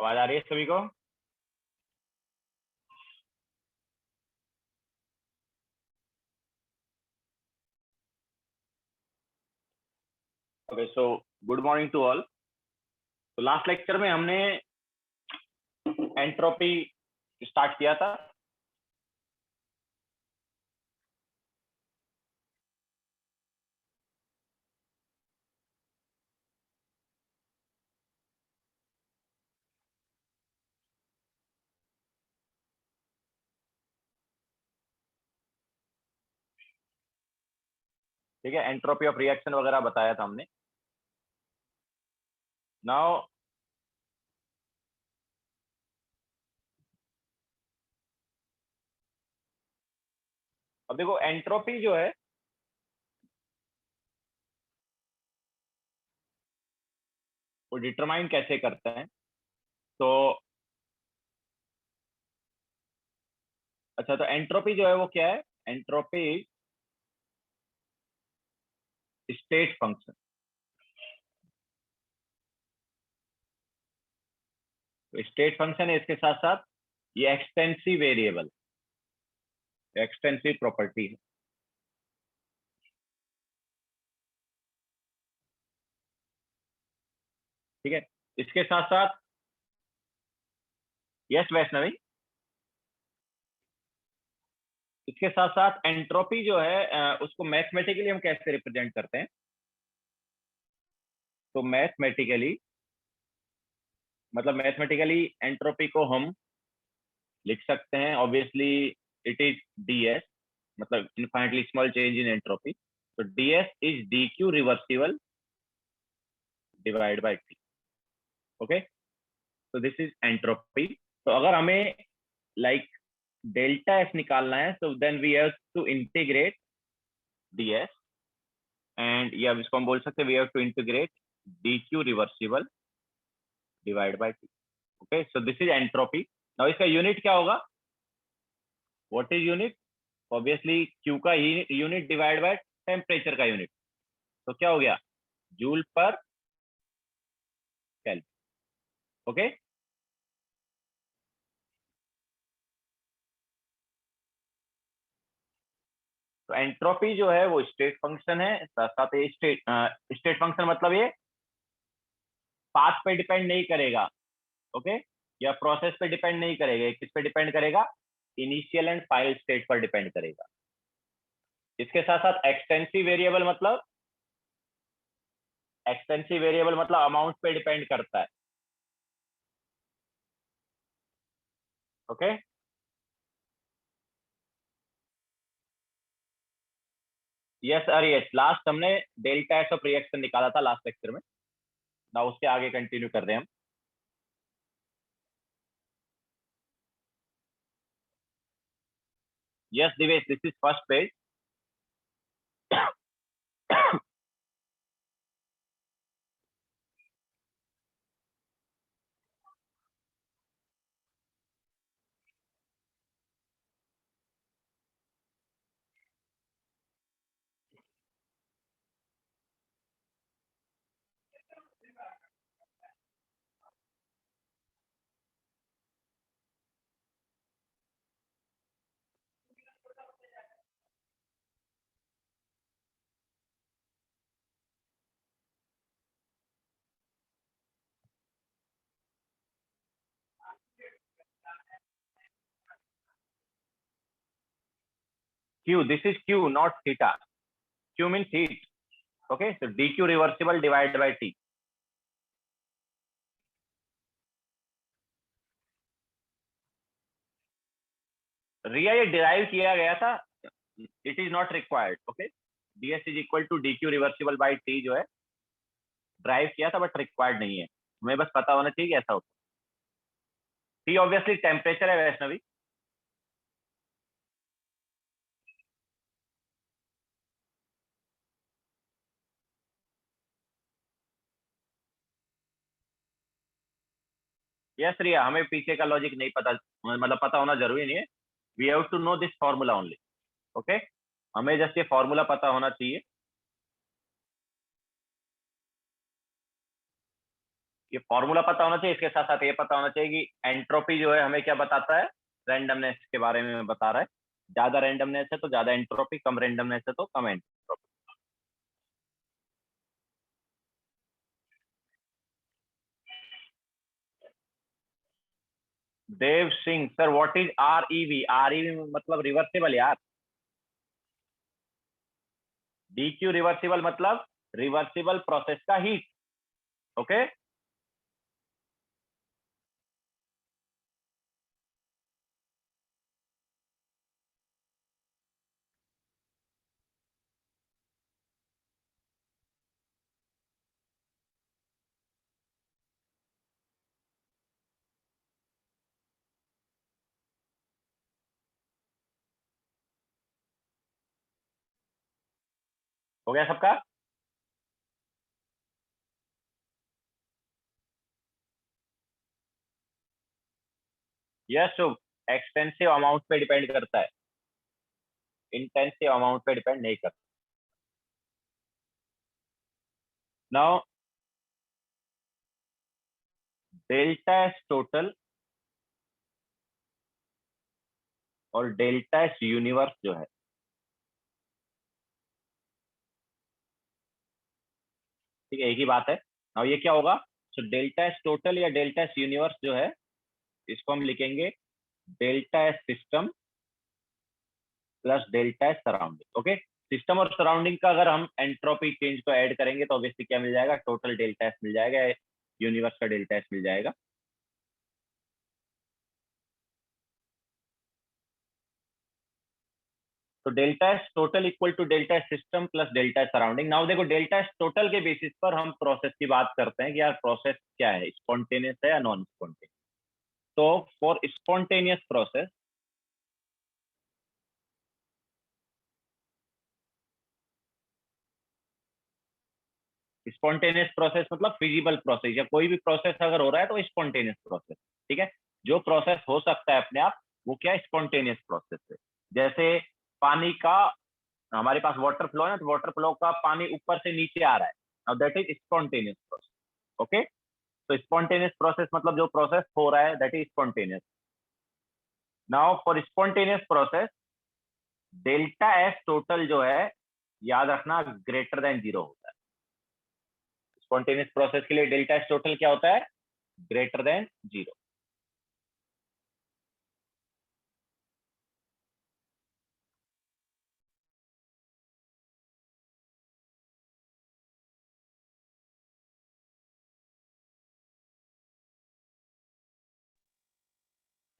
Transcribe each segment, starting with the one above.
आवाज आ रही है सभी को? Okay, so good morning to all. तो लास्ट लेक्चर में हमने एंट्रोपी स्टार्ट किया था। ठीक है, एंट्रोपी ऑफ रिएक्शन वगैरह बताया था हमने। नाउ अब देखो, एंट्रोपी जो है वो डिटरमाइन कैसे करते हैं। तो अच्छा, तो एंट्रोपी जो है वो क्या है? Entropy state function. तो स्टेट फंक्शन है, इसके साथ साथ ये एक्सटेंसिव वेरिएबल, एक्सटेंसिव प्रॉपर्टी है। ठीक है, इसके साथ साथ यस वैष्णवी, इसके साथ साथ एंट्रोपी जो है उसको मैथमेटिकली हम कैसे रिप्रेजेंट करते हैं? तो मैथमेटिकली मतलब मैथमेटिकली एंट्रोपी को हम लिख सकते हैं, ऑब्वियसली इट इज डीएस, मतलब infinitely small change in entropy. तो DS is D Q reversible divide by T. Okay, तो दिस इज एंट्रोपी। तो अगर हमें लाइक डेल्टा एस निकालना है, तो then we have to integrate DS, and या इसको हम बोल सकते हैं we have to integrate D Q reversible divide by T. Okay, so this is entropy. Now इसका यूनिट क्या होगा? What is unit? Obviously Q का यूनिट डिवाइड बाय टेम्परेचर का यूनिट। तो क्या हो गया? Joule per kelvin. ओके, तो एंट्रोपी जो है वो स्टेट फंक्शन है, साथ साथ ये स्टेट फंक्शन मतलब ये पाथ पे डिपेंड नहीं करेगा। ओके, या प्रोसेस पे डिपेंड नहीं करेगा। किस पे डिपेंड करेगा? इनिशियल एंड फाइनल स्टेट पर डिपेंड करेगा। इसके साथ साथ एक्सटेंसिव वेरिएबल मतलब अमाउंट पे डिपेंड करता है। ओके, यस अरे यस, लास्ट हमने डेल्टा एस ऑफ रिएक्शन निकाला था लास्ट लेक्चर में। ना उसके आगे कंटिन्यू कर रहे हैं हम। Yes Divesh, this is first page. Q, this is Q, not theta. Q means heat. Okay, so dq reversible divided by T. Riya ये डिराइव किया गया था, it is not required. Okay, ds is equal to dq reversible by T जो है drive किया था, but required नहीं है। हमें बस पता होना चाहिए ऐसा होता है। T ऑब्वियसली टेम्परेचर है वैष्णवी। यस रिया, हमें पीछे का लॉजिक नहीं पता, मतलब पता होना जरूरी नहीं है। We have to know this formula only. Okay, हमें जस्ट ये फॉर्मूला पता होना चाहिए। ये फॉर्मूला पता होना चाहिए, इसके साथ साथ ये पता होना चाहिए कि एंट्रोपी जो है हमें क्या बताता है, रैंडमनेस के बारे में बता रहा है। ज्यादा रैंडमनेस है तो ज्यादा एंट्रोपी, कम रैंडमनेस है तो कम entropy. Dev Singh sir, what is REV? REV मतलब रिवर्सिबल यार। DQ रिवर्सिबल मतलब रिवर्सिबल प्रोसेस का हीट। ओके, हो गया सबका? यस शुभ, एक्सटेंसिव अमाउंट पे डिपेंड करता है, इंटेंसिव अमाउंट पे डिपेंड नहीं करता। नाउ डेल्टा एस टोटल और डेल्टा एस यूनिवर्स जो है, ठीक है, एक ही बात है। अब ये क्या होगा? तो डेल्टा एस टोटल या डेल्टा एस यूनिवर्स जो है, इसको हम लिखेंगे delta S system plus delta S surrounding. Okay, system और सराउंडिंग का अगर हम एंट्रोपी चेंज को ऐड करेंगे तो ऑब्वियसली क्या मिल जाएगा? टोटल डेल्टा एस मिल जाएगा, यूनिवर्स का डेल्टा एस मिल जाएगा। तो delta S total equal to delta S system plus delta S surrounding. Now देखो, डेल्टा एस टोटल के बेसिस पर हम प्रोसेस की बात करते हैं कि यार प्रोसेस क्या है, स्पॉन्टेनियस है या नॉन स्पॉन्टेनियस। तो for spontaneous process, spontaneous process मतलब फिजिबल प्रोसेस, या कोई भी प्रोसेस अगर हो रहा है तो स्पॉन्टेनियस प्रोसेस। ठीक है, जो प्रोसेस हो सकता है अपने आप, वो क्या है? स्पॉन्टेनियस प्रोसेस है। जैसे पानी का, हमारे पास वाटर फ्लो है ना, तो वाटर फ्लो का पानी ऊपर से नीचे आ रहा है, now that is spontaneous process. Okay, तो स्पॉन्टेनियस प्रोसेस मतलब जो प्रोसेस हो रहा है that is spontaneous. Now for spontaneous process, delta S total जो है, याद रखना, ग्रेटर देन जीरो होता है। स्पॉन्टेनियस प्रोसेस के लिए डेल्टा एस टोटल क्या होता है? Greater than zero.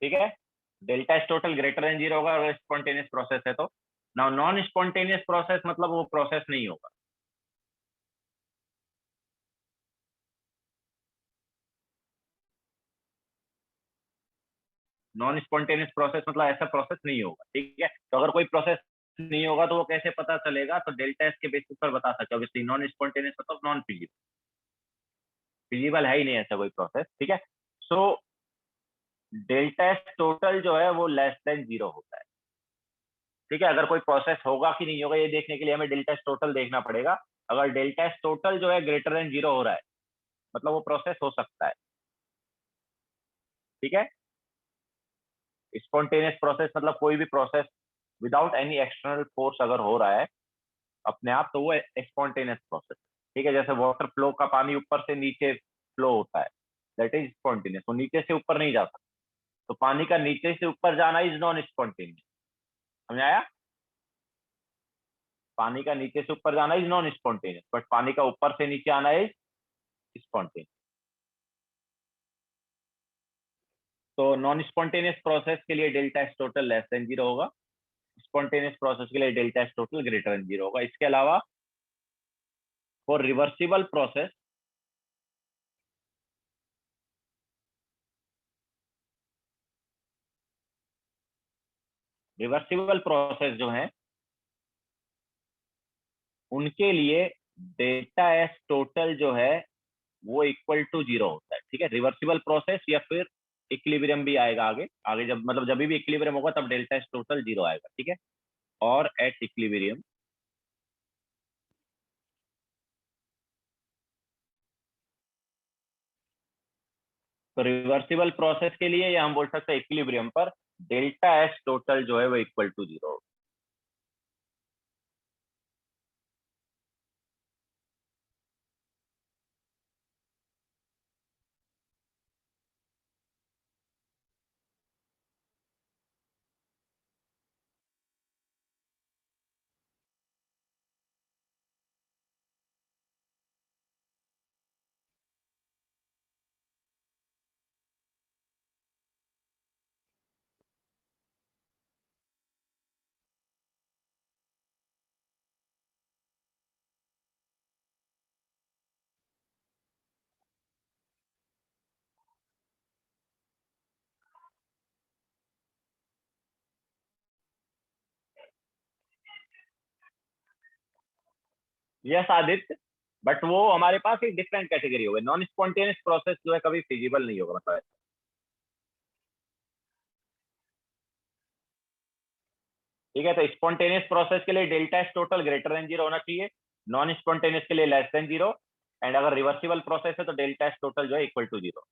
ठीक है, delta S total greater than zero होगा अगर स्पॉन्टेनियस प्रोसेस है तो। नाउ नॉन स्पॉन्टेनियस प्रोसेस मतलब वो प्रोसेस नहीं होगा। नॉन स्पॉन्टेनियस प्रोसेस मतलब ऐसा प्रोसेस नहीं होगा। ठीक है, तो अगर कोई प्रोसेस नहीं होगा तो वो कैसे पता चलेगा? तो डेल्टा एस के बेसिस पर बता सकते हो। ऑब्वियसली नॉन स्पॉन्टेनियस मतलब नॉन फिजिबल, फिजिबल है ही नहीं ऐसा कोई प्रोसेस। ठीक है, सो डेल्टा एस टोटल जो है वो लेस देन जीरो होता है। ठीक है, अगर कोई प्रोसेस होगा कि नहीं होगा ये देखने के लिए हमें डेल्टा एस टोटल देखना पड़ेगा। अगर डेल्टा एस टोटल जो है ग्रेटर देन जीरो हो रहा है, मतलब वो प्रोसेस हो सकता है। ठीक है, स्पॉन्टेनियस प्रोसेस मतलब कोई भी process without any external force अगर हो रहा है अपने आप, तो वो स्पॉन्टेनियस प्रोसेस। ठीक है, जैसे वाटर फ्लो का पानी ऊपर से नीचे फ्लो होता है, दैट इज स्पॉन्टेनियस, वो नीचे से ऊपर नहीं जाता। तो पानी का नीचे से ऊपर जाना इज नॉन स्पॉन्टेनियस। समझ आया? पानी का नीचे से ऊपर जाना इज नॉन स्पॉन्टेनियस, बट पानी का ऊपर से नीचे आना इज स्पॉन्टेनियस। तो नॉन स्पॉन्टेनियस प्रोसेस के लिए delta S total less than zero होगा, स्पॉन्टेनियस प्रोसेस के लिए delta S total greater than zero होगा। इसके अलावा for reversible process, reversible process जो है उनके लिए डेल्टा एस टोटल जो है वो इक्वल टू जीरो होता है। ठीक है, रिवर्सिबल प्रोसेस या फिर इक्विलिब्रियम भी आएगा आगे आगे, जब मतलब जब भी इक्विलिब्रियम होगा तब डेल्टा एस टोटल जीरो आएगा। ठीक है, और एट इक्विलिब्रियम, तो रिवर्सिबल प्रोसेस के लिए या हम बोल सकते हैं इक्विलिब्रियम पर डेल्टा एस टोटल जो है वो equal to 0। Yes Aditya, but वो हमारे पास एक डिफरेंट कैटेगरी होगा, नॉन स्पॉन्टेनियस प्रोसेस जो है कभी फिजिबल नहीं होगा, मतलब। ठीक है, तो स्पॉन्टेनियस प्रोसेस के लिए delta S total greater than 0 होना चाहिए, नॉन स्पॉन्टेनियस के लिए लेस देन 0, एंड अगर रिवर्सिबल प्रोसेस है तो डेल्टा एस टोटल जो है इक्वल टू 0।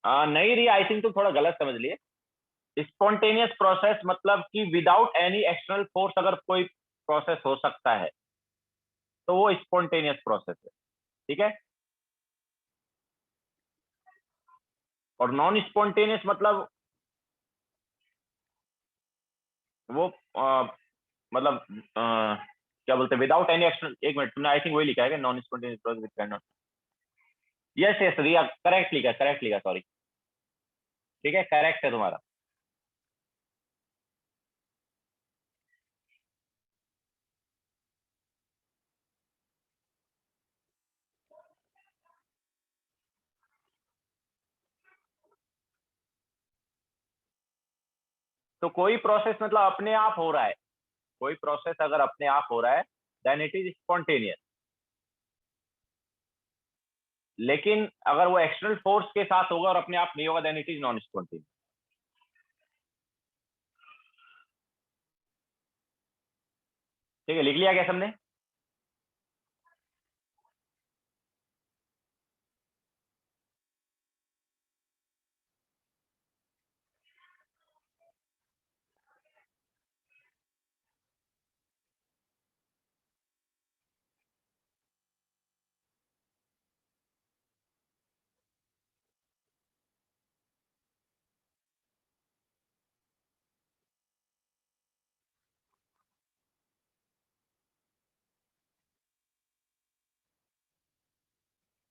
नहीं रही, आई थिंक तुम थोड़ा गलत समझ लिए। स्पॉन्टेनियस प्रोसेस मतलब कि विदाउट एनी एक्सटर्नल फोर्स अगर कोई प्रोसेस हो सकता है तो वो स्पॉन्टेनियस प्रोसेस है। ठीक है, और नॉन स्पॉन्टेनियस मतलब वो मतलब क्या बोलते हैं, विदाउट एनी एक्सटर्नल, एक मिनट, तुमने आई थिंक वही लिखा है non spontaneous process with can not. Yes yes Riya, correct लिखा, करेक्ट लिखा, सॉरी। ठीक है, करेक्ट है तुम्हारा। तो कोई प्रोसेस मतलब अपने आप हो रहा है, कोई प्रोसेस अगर अपने आप हो रहा है देन इट इज स्पॉन्टेनियस, लेकिन अगर वो एक्सटर्नल फोर्स के साथ होगा और अपने आप नहीं होगा then it is non spontaneous. ठीक है, लिख लिया क्या सबने?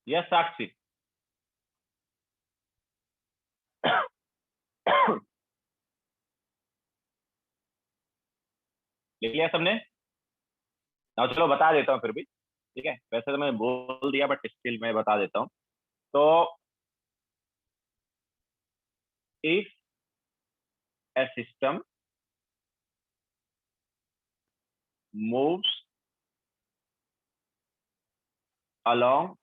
यस साक्षी। लिख लिया सबने? ना चलो बता देता हूँ फिर भी। ठीक है, वैसे तो मैं बोल दिया बट स्टिल मैं बता देता हूँ। तो if a system moves along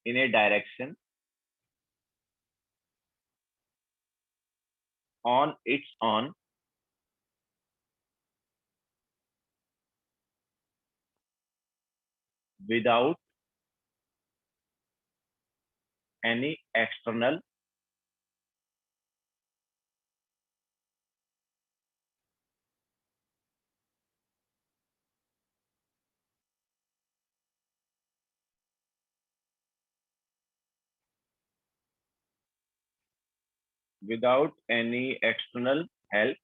in a direction on its own without any external without any external help,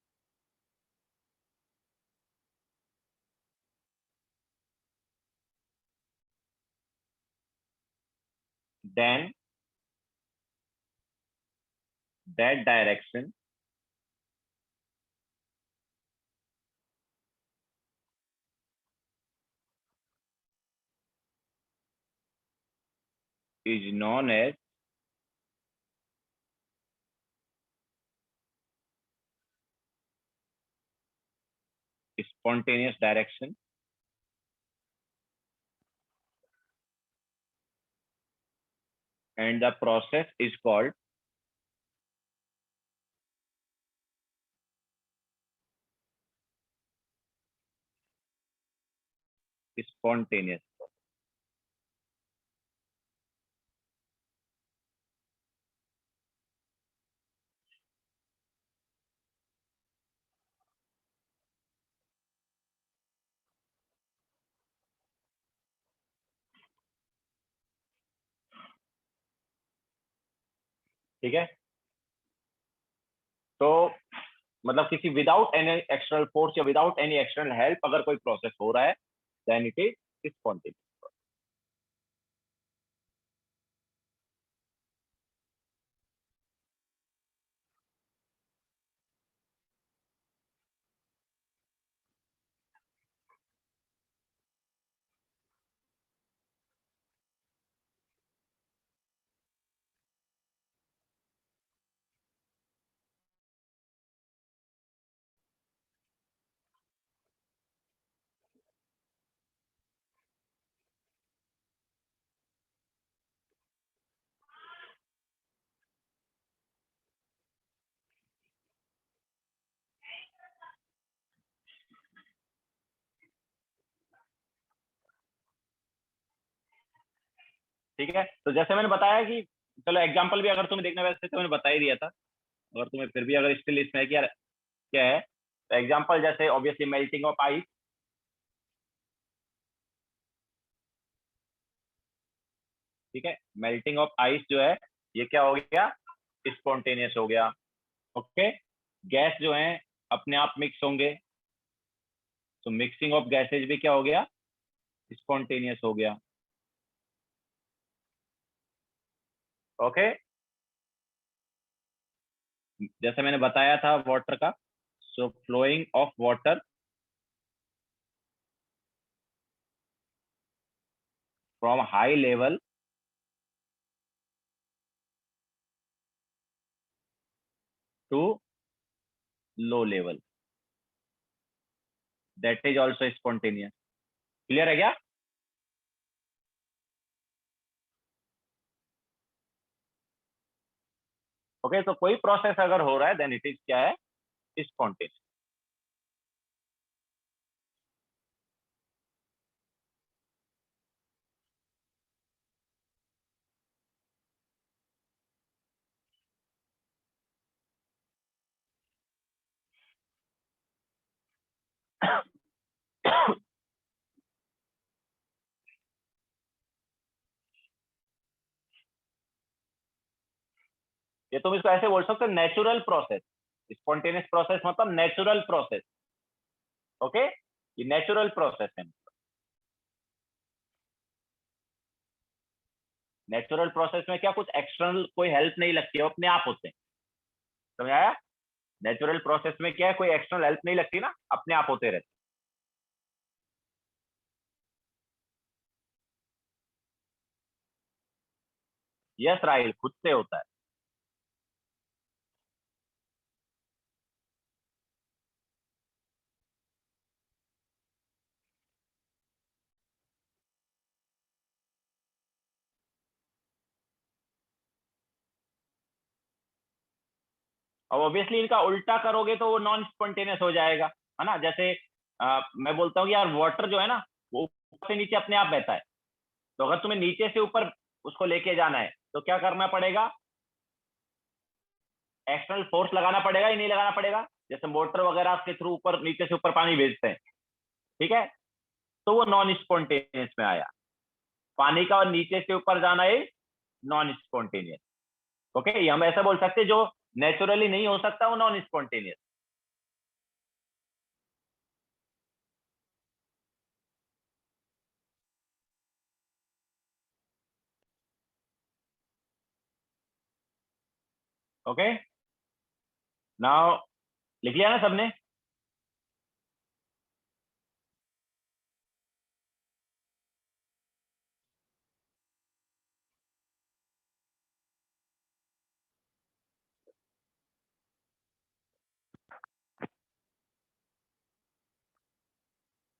then that direction is known as spontaneous direction, and the process is called spontaneous. ठीक है, तो मतलब किसी without any external force या without any external help अगर कोई process हो रहा है देन इट इज स्पॉन्टेनियस। ठीक है, तो जैसे मैंने बताया कि चलो एग्जांपल भी अगर तुम्हें देखना, वैसे तो मैंने बता ही दिया था, अगर तुम्हें फिर भी अगर स्टिल इसमें क्या क्या है, तो एग्जांपल जैसे ऑब्वियसली मेल्टिंग ऑफ आइस। ठीक है, मेल्टिंग ऑफ आइस जो है ये क्या हो गया, स्पॉन्टेनियस हो गया। ओके, गैस जो है अपने आप मिक्स होंगे, तो मिक्सिंग ऑफ गैसेज भी क्या हो गया, स्पॉन्टेनियस हो गया। ओके, जैसे मैंने बताया था वाटर का, so flowing of water from high level to low level, that is also spontaneous. Clear है क्या? ओके, तो कोई प्रोसेस अगर हो रहा है देन इट इज क्या है, स्पॉन्टेनियस। ये तुम इसको ऐसे बोल सकते हो, नेचुरल प्रोसेस। स्पॉन्टेनियस प्रोसेस मतलब नेचुरल प्रोसेस। ओके, ये नेचुरल प्रोसेस है। नेचुरल प्रोसेस में क्या कुछ एक्सटर्नल कोई हेल्प नहीं लगती है, वो अपने आप होते हैं। समझ आया? नेचुरल प्रोसेस में क्या है, कोई एक्सटर्नल हेल्प नहीं लगती ना, अपने आप होते रहते। यस राइल, खुद से होता है। अब ऑब्वियसली इनका उल्टा करोगे तो वो नॉन स्पॉन्टेनियस हो जाएगा, है ना। जैसे मैं बोलता हूँ कि यार वाटर जो है ना वो ऊपर से नीचे अपने आप बहता है, तो अगर तुम्हें नीचे से ऊपर उसको लेके जाना है तो क्या करना पड़ेगा, एक्सटर्नल फोर्स लगाना पड़ेगा या नहीं लगाना पड़ेगा। जैसे मोटर वगैरह के थ्रू ऊपर नीचे से ऊपर पानी भेजते हैं, ठीक है, तो वो नॉन स्पॉन्टेनियस में आया। पानी का और नीचे से ऊपर जाना है नॉन स्पॉन्टेनियस। ओके, ये हम ऐसा बोल सकते हैं जो नेचुरली नहीं हो सकता वो नॉन स्पॉन्टेनियस। ओके, नाउ लिख लिया ना सबने?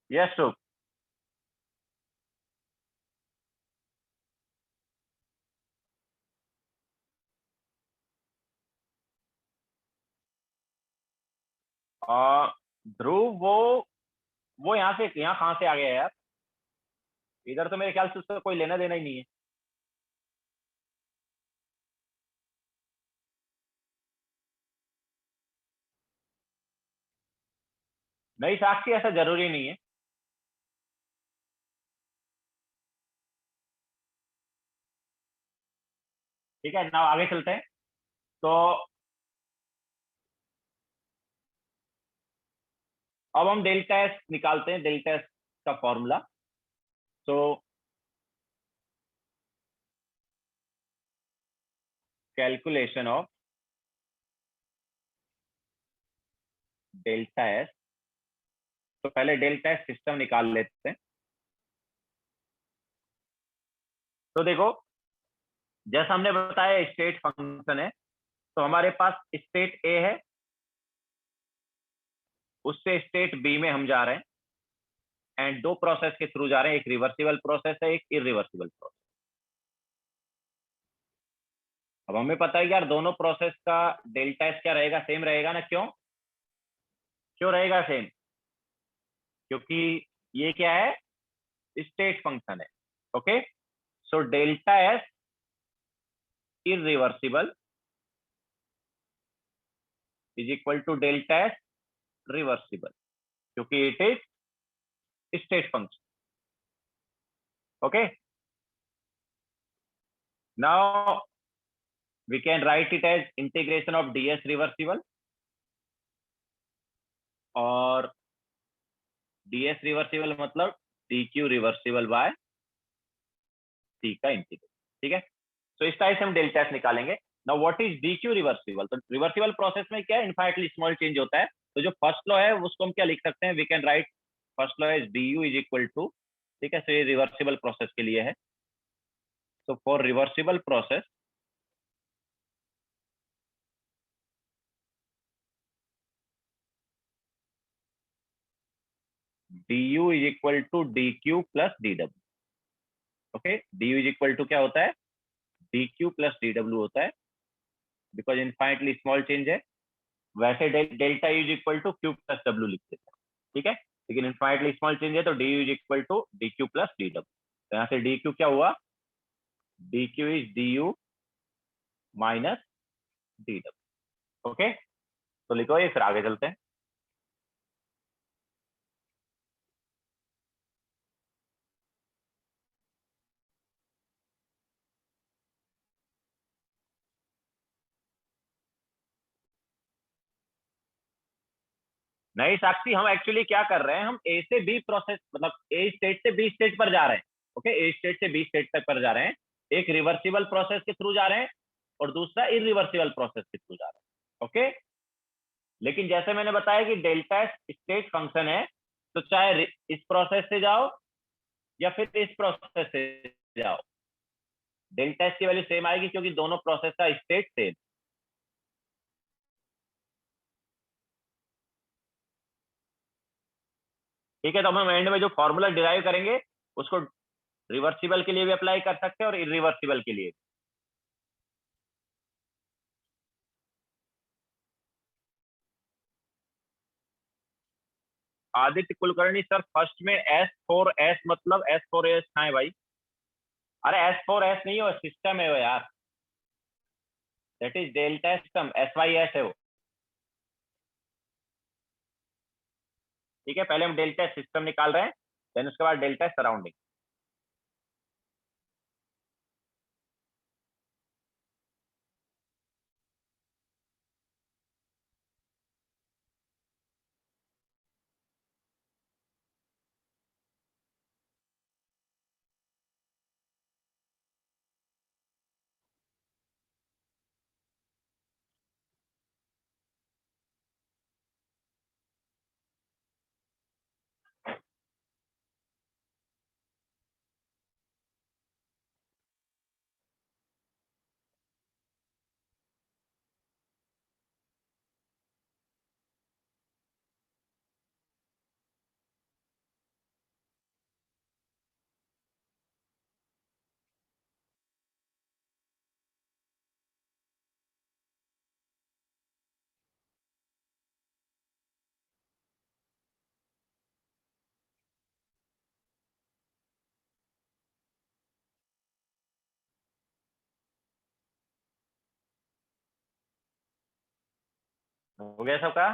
Yes to. ध्रुव वो यहाँ से यहाँ कहाँ से आ गया यार? इधर तो मेरे ख्याल से उसका कोई लेना देना ही नहीं है। नहीं साक्षी, ऐसा जरूरी नहीं है। ठीक है ना, आगे चलते हैं। तो अब हम डेल्टा एस निकालते हैं, डेल्टा एस का फॉर्मूला। तो कैलकुलेशन ऑफ डेल्टा एस। तो पहले डेल्टा एस सिस्टम निकाल लेते हैं। तो देखो, जैसा हमने बताया स्टेट फंक्शन है, तो हमारे पास स्टेट ए है, उससे स्टेट बी में हम जा रहे हैं, एंड दो प्रोसेस के थ्रू जा रहे हैं, एक रिवर्सिबल प्रोसेस है, एक इरिवर्सिबल प्रोसेस। अब हमें पता है कि यार दोनों प्रोसेस का डेल्टा एस क्या रहेगा, सेम रहेगा ना? क्यों क्यों रहेगा सेम? क्योंकि ये क्या है, स्टेट फंक्शन है। Okay, so delta S irreversible is equal to delta S reversible, क्योंकि it is state function. Okay, now we can write it as integration of ds reversible, और ds रिवर्सिबल मतलब dq reversible bye c का integral. ठीक है, तो इस type से हम डेल्टा एस निकालेंगे। Now what is dq reversible? तो रिवर्सिबल प्रोसेस में क्या है, इनफाइनाइटली स्मॉल चेंज होता है। तो जो फर्स्ट लॉ है उसको हम क्या लिख सकते हैं, we can write first law is du is equal to, ठीक है, तो ये रिवर्सिबल प्रोसेस के लिए है। तो for reversible process du is equal to dq plus dw। Okay, du is equal to क्या होता है, dq प्लस dw होता है, बिकॉज इनफाइनाइटली स्मॉल चेंज है। वैसे delta is equal to Q plus W लिखते हैं, ठीक है, लेकिन इनफाइनाइटली स्मॉल चेंज है तो D is equal to D Q plus D W. तो यहाँ से डी क्यू क्या हुआ, D Q is D U minus D W. Okay, तो लिखो ये, फिर आगे चलते हैं। नहीं साक्षी, हम एक्चुअली क्या कर रहे हैं, हम ए से बी प्रोसेस, मतलब ए स्टेट से बी स्टेट पर जा रहे हैं। ओके, ए स्टेट से बी स्टेट तक पर जा रहे हैं, एक रिवर्सिबल प्रोसेस के थ्रू जा रहे हैं और दूसरा इरिवर्सिबल प्रोसेस के थ्रू जा रहे हैं। ओके, लेकिन जैसे मैंने बताया कि डेल्टा स्टेट फंक्शन है, तो चाहे इस प्रोसेस से जाओ या फिर इस प्रोसेस से जाओ, डेल्टा एस की वैल्यू सेम आएगी, क्योंकि दोनों प्रोसेस का स्टेट सेम। ठीक है, तो हम एंड में जो फॉर्मूला डिराइव करेंगे उसको रिवर्सिबल के लिए भी अप्लाई कर सकते हैं और इरिवर्सिबल के लिए। आदित्य कुलकर्णी सर, फर्स्ट में S4S मतलब S4S कहाँ है भाई? अरे S4S नहीं हो, सिस्टम है वो यार, that is delta system, SYS है वो। ठीक है, पहले हम डेल्टा सिस्टम निकाल रहे हैं, देन उसके बाद डेल्टा सराउंडिंग। हो गया सबका?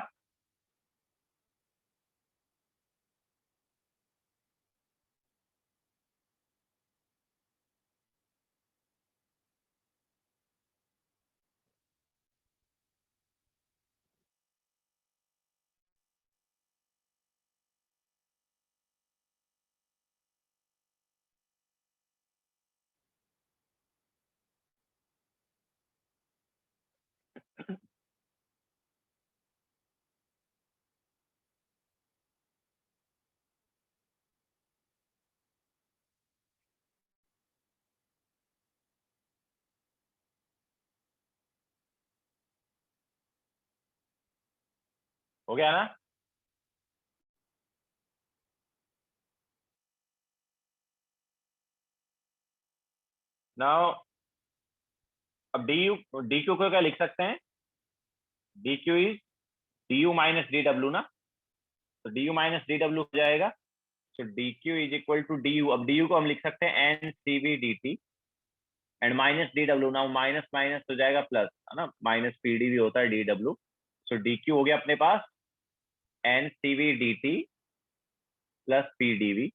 हो गया ना? नाउ अब डी क्यू को क्या लिख सकते हैं? D Q is D U minus D W ना, तो D U minus D W हो जाएगा। तो D Q is equal to D U, अब डी यू को हम लिख सकते हैं N C V D T and minus D W, now minus minus हो जाएगा प्लस, है ना, माइनस पी डी वी होता है D W. So D Q हो गया अपने पास N C V D T plus P D V.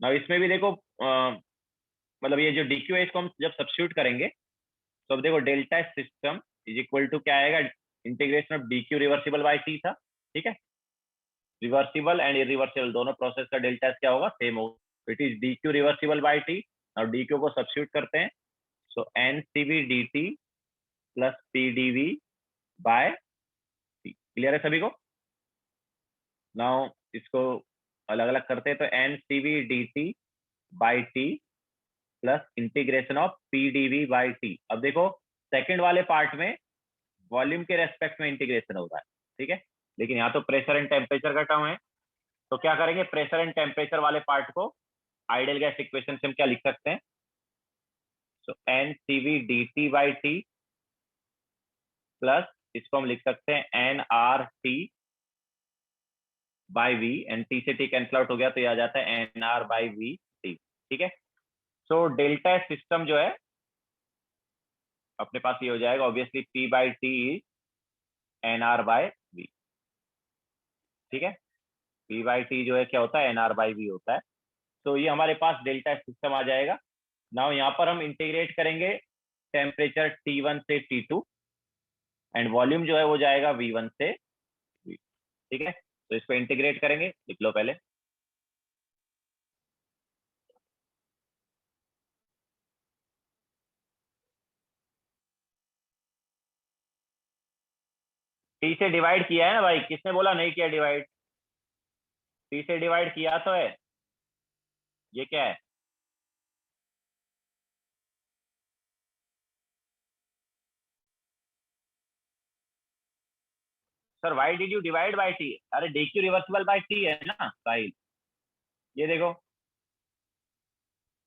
Now इसमें भी देखो मतलब ये जो डी क्यू है इसको हम जब सब्स्टिट्यूट करेंगे तो अब देखो delta system is equal to क्या आएगा, integration of D Q reversible by T था, ठीक है। रिवर्सिबल एंड इरिवर्सिबल दोनों प्रोसेस का डेल्टा क्या होगा, सेम होगा। It is D Q reversible by T, और डी क्यू को सब्स्टिट्यूट करते हैं। So N C V D T plus P D V by T, clear है सभी को? नाउ इसको अलग अलग करते हैं, तो N C V D T by T plus integration of P D V by T. अब देखो सेकंड वाले पार्ट में वॉल्यूम के रेस्पेक्ट में इंटीग्रेशन होता है, ठीक है, लेकिन यहाँ तो प्रेशर एंड टेम्परेचर का टर्म है। तो क्या करेंगे, प्रेशर एंड टेम्परेचर वाले पार्ट को आइडियल गैस इक्वेशन से हम क्या लिख सकते हैं, so N C V D T by T plus इसको हम लिख सकते हैं N R T by V, N T से टी कैंसल आउट हो गया तो ये आ जाता है N R by V T, ठीक है। सो डेल्टा सिस्टम जो है अपने पास ये हो जाएगा, obviously P by T is N R by V, ठीक है। पी बाई टी जो है क्या होता है, एन आर बाई वी होता है। तो ये हमारे पास डेल्टा सिस्टम आ जाएगा। नाउ यहाँ पर हम इंटीग्रेट करेंगे टेम्परेचर T1 से T2 एंड वॉल्यूम जो है वो जाएगा V1 से V, ठीक है। तो इसको इंटीग्रेट करेंगे, लिख लो पहले। टी से डिवाइड किया है ना भाई, किसने बोला नहीं किया डिवाइड? टी से डिवाइड किया तो है। ये क्या है? Sir why did you divide by T? अरे D Q reversible by T है ना साहिल, ये देखो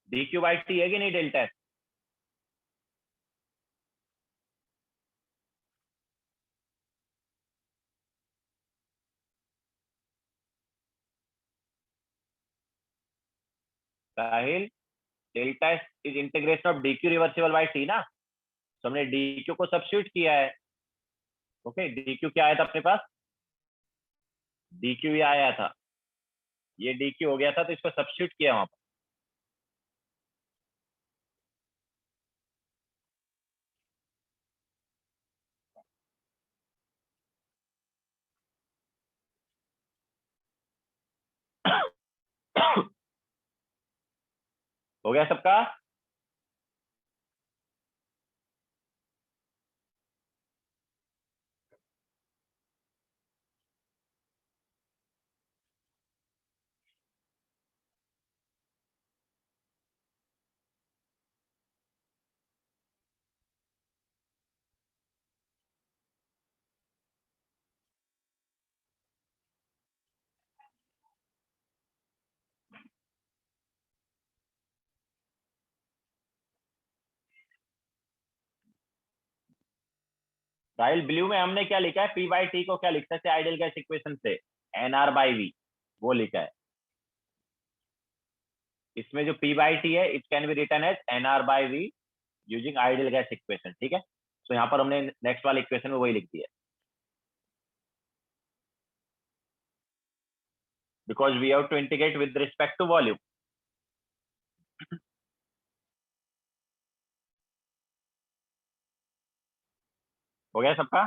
डी क्यू बाई टी है कि नहीं delta? Sahil, delta is integration of D Q reversible by T ना, तो हमने डी क्यू को सब्स्टिट्यूट किया है। ओके, डी क्यू क्या आया था अपने पास, डी क्यू ये आया था, ये डी क्यू हो गया था तो इसको सब्स्टिट्यूट किया वहां पर। हो गया सबका? साहिल ब्लू में हमने क्या लिखा है, पी बाई टी को क्या लिख सकते हैं आइडियल गैस इक्वेशन से, एन आर बाई वी, वो लिखा है। इसमें जो पी बाई टी है it can be written as N R by V using ideal gas equation, ठीक है। तो यहाँ पर हमने नेक्स्ट वाले इक्वेशन में वही लिख दिया है। because we have to integrate with respect to volume. हो गया सबका?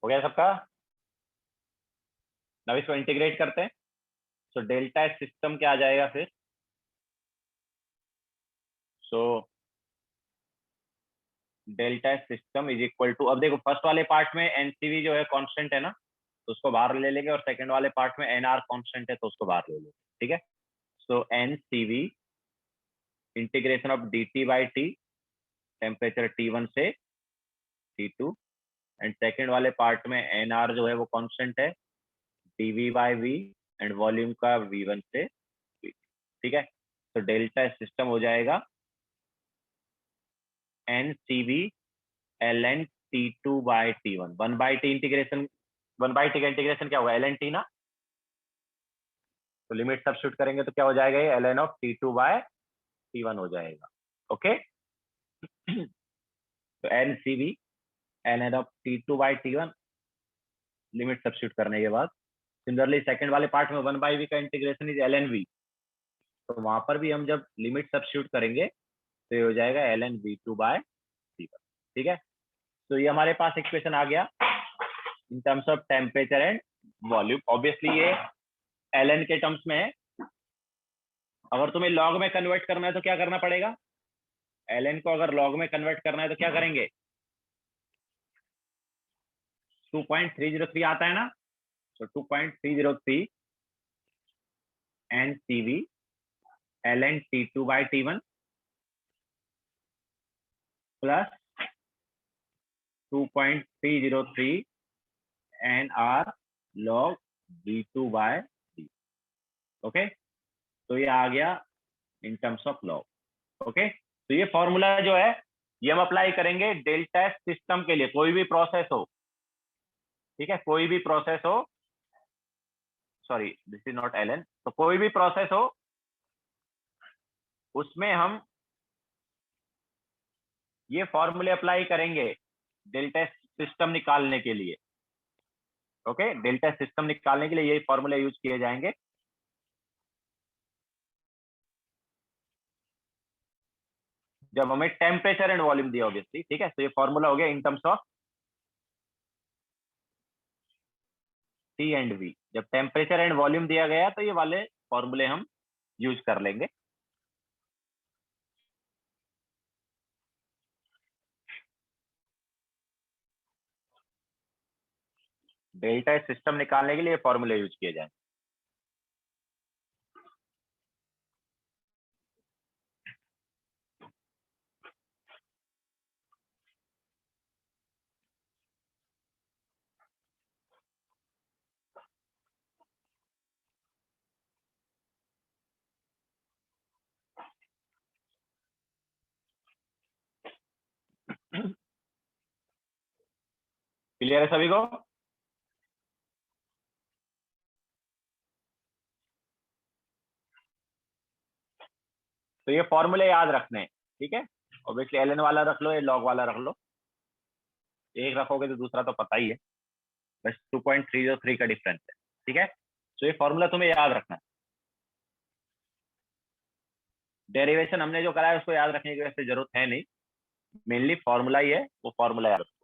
हो गया सबका? अब इसको इंटीग्रेट करते हैं। सो डेल्टा सिस्टम क्या आ जाएगा फिर? So delta system is equal to, अब देखो फर्स्ट वाले पार्ट में एनसीवी जो है कांस्टेंट है ना, तो उसको बाहर ले लेंगे, और सेकंड वाले पार्ट में एनआर कांस्टेंट है तो उसको बाहर ले लेंगे। ठीक है, so NCV integration of dt by T, temperature T1 से T2, एंड सेकंड वाले पार्ट में एनआर जो है वो कांस्टेंट है, dv by V, and volume का V1 से V। ठीक है, तो डेल्टा सिस्टम हो जाएगा NCV ln T2 by T1, 1 by T integration, 1 by T का इंटीग्रेशन क्या होगा? ln t ना, तो लिमिट सब्स्टिट्यूट करेंगे तो क्या हो जाएगा? ये ln of T2 by T1 हो जाएगा। ओके, तो NCV ln of T2 by T1 limit substitute करने के बाद, सिमिलरली सेकंड वाले पार्ट में 1 बाई वी का इंटीग्रेशन इज ln v, तो वहां पर भी हम जब लिमिट सब्स्टिट्यूट करेंगे तो ये हो जाएगा ln v2 बाय T1। ठीक है, तो ये हमारे पास इक्वेशन आ गया in terms of temperature and volume. Obviously ये ln के टर्म्स में है, अगर तुम्हें लॉग में कन्वर्ट करना है तो क्या करना पड़ेगा? ln को अगर लॉग में कन्वर्ट करना है तो क्या करेंगे? 2.303 आता है ना, तो 2.303 NCV ln T2 by T1 plus 2.303 NR log V2 by D। Okay, तो ये आ गया in terms of log. Okay, तो ये फॉर्मूला जो है ये हम अप्लाई करेंगे डेल्टा सिस्टम के लिए, कोई भी प्रोसेस हो। ठीक है, कोई भी प्रोसेस हो, sorry this is not ln, तो कोई भी प्रोसेस हो उसमें हम ये फॉर्मूले अप्लाई करेंगे डेल्टा सिस्टम निकालने के लिए। ओके, डेल्टा सिस्टम निकालने के लिए ये फॉर्मूले यूज किए जाएंगे। जब हमें टेम्परेचर एंड वॉल्यूम दिया ऑब्वियसली। ठीक है, तो ये फॉर्मूला हो गया in terms of T and V. जब टेम्परेचर एंड वॉल्यूम दिया गया तो ये वाले फॉर्मूले हम यूज कर लेंगे। डेल्टा सिस्टम निकालने के लिए फॉर्मूले यूज किए जाएंगे। क्लियर है सभी को? तो ये फॉर्मूले याद रखने हैं। ठीक है, ऑब्वियसली एलएन वाला रख लो, ये लॉग वाला रख लो, एक रखोगे तो दूसरा तो पता ही है, बस 2.303 का डिफरेंस है। ठीक है, तो ये फॉर्मूला तुम्हें याद रखना है। डेरिवेशन हमने जो करा है उसको याद रखने की वैसे जरूरत है नहीं, मेनली फॉर्मूला ही है, वो फॉर्मूला याद रखो।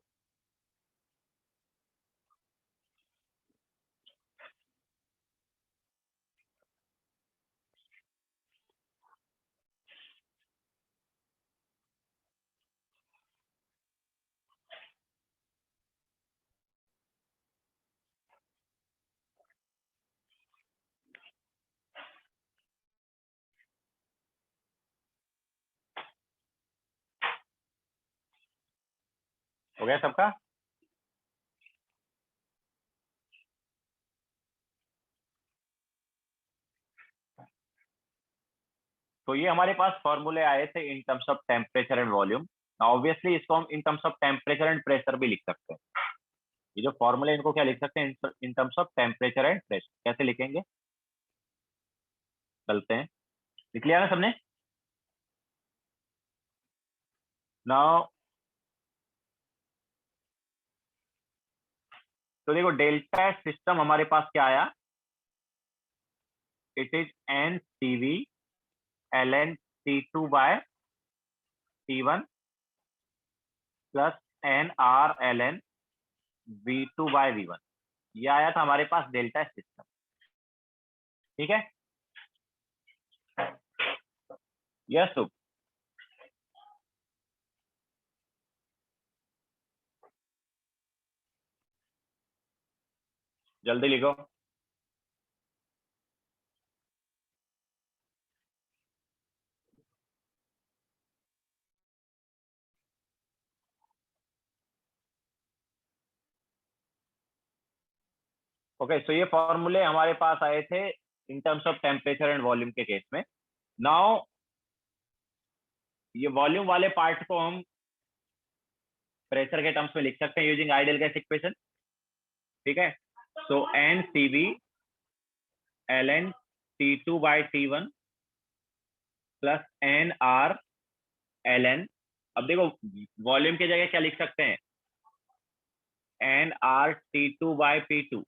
हो गया सबका? तो ये हमारे पास फॉर्मूले आए थे इन terms of temperature and volume. Obviously इसको हम इन terms of temperature and pressure भी लिख सकते हैं। ये जो फॉर्मूले इनको क्या लिख सकते हैं इन terms of temperature and pressure, कैसे लिखेंगे चलते हैं। लिख लिया ना सबने? नाउ तो देखो डेल्टा सिस्टम हमारे पास क्या आया, it is N C V L N T two by T one plus N R L N V two by V one. ये आया था हमारे पास डेल्टा सिस्टम। ठीक है, यस सुप, जल्दी लिखो। ओके, सो ये फॉर्मूले हमारे पास आए थे इन terms of temperature and volume के केस में। नाउ ये वॉल्यूम वाले पार्ट को हम प्रेशर के टर्म्स में लिख सकते हैं यूजिंग आइडियल गैस इक्वेशन। ठीक है, so N C V L N T two by T one plus N R L N. अब देखो वॉल्यूम की जगह क्या लिख सकते हैं, N R T two by P two.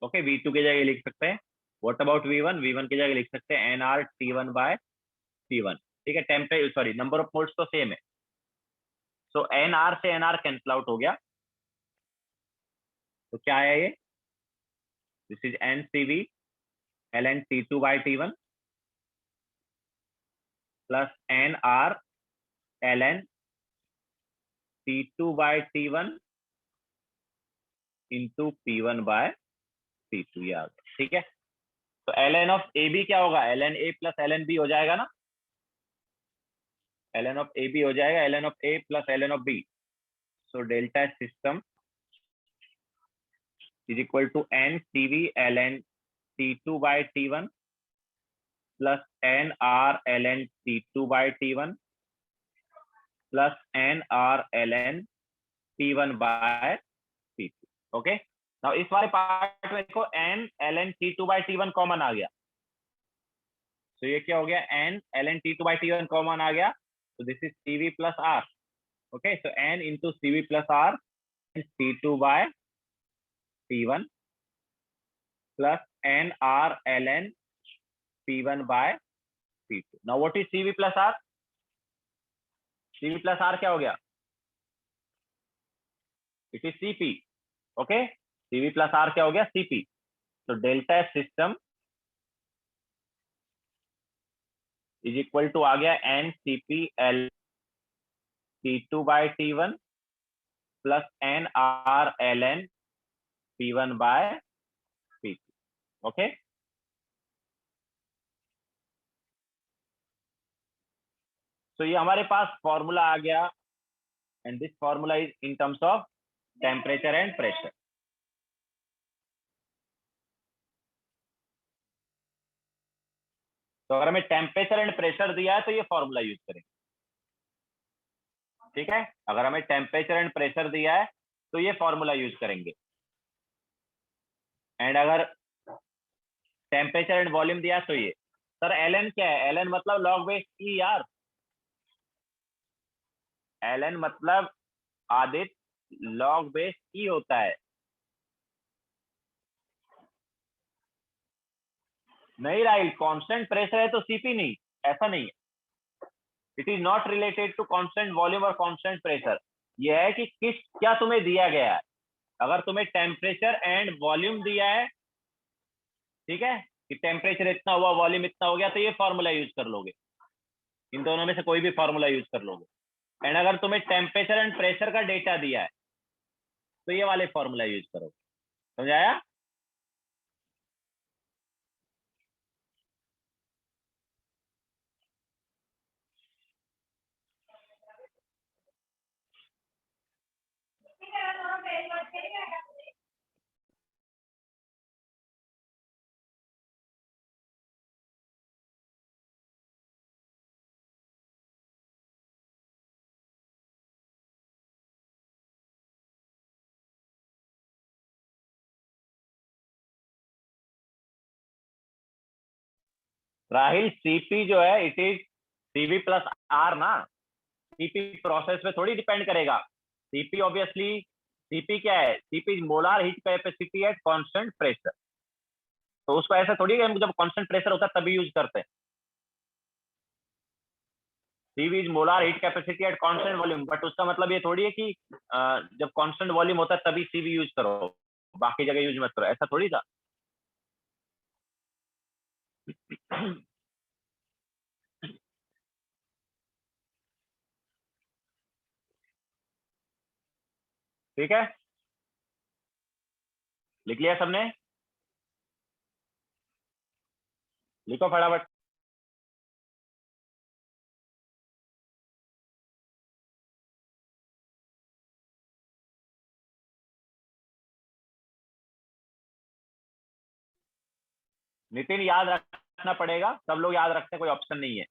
Okay, V two की जगह लिख सकते हैं। What about V one, V one की जगह लिख सकते हैं N R T one by T one. ठीक है, temperature sorry number of moles तो सेम है, सो एन आर से एन आर कैंसल आउट हो गया। तो क्या है ये, this is N C V L N T two by T one plus N R L N T two by T one into P one by P two. ये आ गया। ठीक है, तो L N of A B क्या होगा, L N A plus L N B हो जाएगा ना, L N of A B हो जाएगा L N of A plus L N of B. So delta system is equal to N C V L N T two by T one plus N R L N T two by T one plus N R L N T one by T two. Okay, now इस वाले part में देखो N L N T two by T one common आ गया। तो ये क्या हो गया, N L N T two by T one common आ गया, तो this is C V plus R. Okay, so N into C V plus R T two by T one plus N R L N P one by P two. Now what is C V plus R, C V plus R क्या हो गया, it is CP. Okay, C V plus R क्या हो गया, CP. तो delta system is equal to आ गया N C P L T two by T one plus N R L N P one by P two. Okay, तो ये हमारे पास फॉर्मूला आ गया and this formula is in terms of temperature and pressure. तो अगर हमें temperature and pressure दिया है तो ये फॉर्मूला यूज करेंगे। ठीक है, अगर हमें टेम्परेचर एंड प्रेशर दिया है तो ये फॉर्मूला यूज करेंगे। एंड अगर टेम्परेचर एंड वॉल्यूम दिया तो ये, सर एल एन क्या है, एल एन मतलब लॉग बेस ई यार, एल एन मतलब आदित्य लॉग बेस ई होता है। नहीं राइट, कांस्टेंट प्रेशर है तो सीपी नहीं, ऐसा नहीं है। It is not related to constant volume और कांस्टेंट प्रेशर। ये है कि क्या तुम्हें दिया गया है। अगर तुम्हें टेम्परेचर एंड वॉल्यूम दिया है, ठीक है, कि टेम्परेचर इतना हुआ वॉल्यूम इतना हो गया, तो ये फॉर्मूला यूज कर लोगे, इन दोनों में से कोई भी फॉर्मूला यूज कर लोगे। एंड अगर तुम्हें टेम्परेचर एंड प्रेशर का डेटा दिया है तो ये वाले फॉर्मूला यूज करो। समझ आया? राहिल, सीपी जो है it is CV plus R ना। सीपी प्रोसेस पे थोड़ी डिपेंड करेगा। सीपी ऑब्वियसली, सीपी क्या है, CP molar heat capacity at constant pressure. तो उसको ऐसा थोड़ी है, जब कांस्टेंट प्रेशर होता है तभी यूज करते हैं। CV is molar heat capacity at constant volume, but उसका मतलब ये थोड़ी है कि जब कांस्टेंट वॉल्यूम होता है तभी सीवी यूज करो, बाकी जगह यूज मत करो, ऐसा थोड़ी था। ठीक है, लिख लिया सबने? लिखो फटाफट। नितिन, याद रखना पड़ेगा, सब लोग याद रखते हैं, कोई ऑप्शन नहीं है।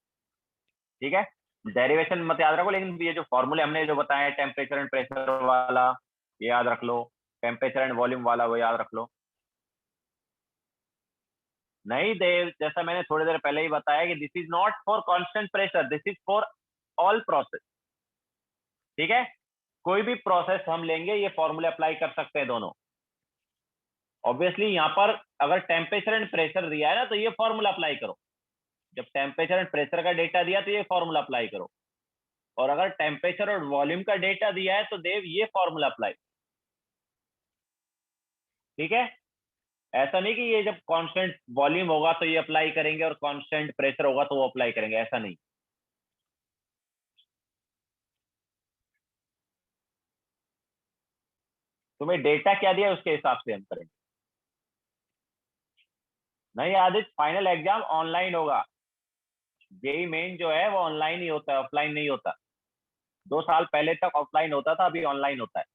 ठीक है, डेरिवेशन मत याद रखो, लेकिन ये जो फॉर्मूले हमने जो बताए, टेम्परेचर एंड प्रेशर वाला ये याद रख लो, टेम्परेचर एंड वॉल्यूम वाला वो याद रख लो। नहीं देव, जैसा मैंने थोड़ी देर पहले ही बताया कि this is not for constant pressure, this is for all process. ठीक है, कोई भी प्रोसेस हम लेंगे ये फॉर्मूले अप्लाई कर सकते हैं दोनों। ऑब्वियसली यहाँ पर अगर टेम्परेचर एंड प्रेशर दिया है ना तो ये फॉर्मूला अप्लाई करो। जब टेम्परेचर एंड प्रेशर का डेटा दिया तो ये फॉर्मूला अप्लाई करो। और अगर टेम्परेचर और वॉल्यूम का डेटा दिया है तो देव ये फॉर्मूला अप्लाई। ठीक है, ऐसा नहीं कि ये जब कांस्टेंट वॉल्यूम होगा तो ये अप्लाई करेंगे और कांस्टेंट प्रेशर होगा तो वो अप्लाई करेंगे, ऐसा नहीं। तुम्हें डेटा क्या दिया है उसके हिसाब से हम करेंगे। नहीं आदित्य, फाइनल एग्जाम ऑनलाइन होगा। जेई मेन जो है वो ऑनलाइन ही होता है, ऑफलाइन नहीं होता। 2 साल पहले तक ऑफलाइन होता था, अभी ऑनलाइन होता है।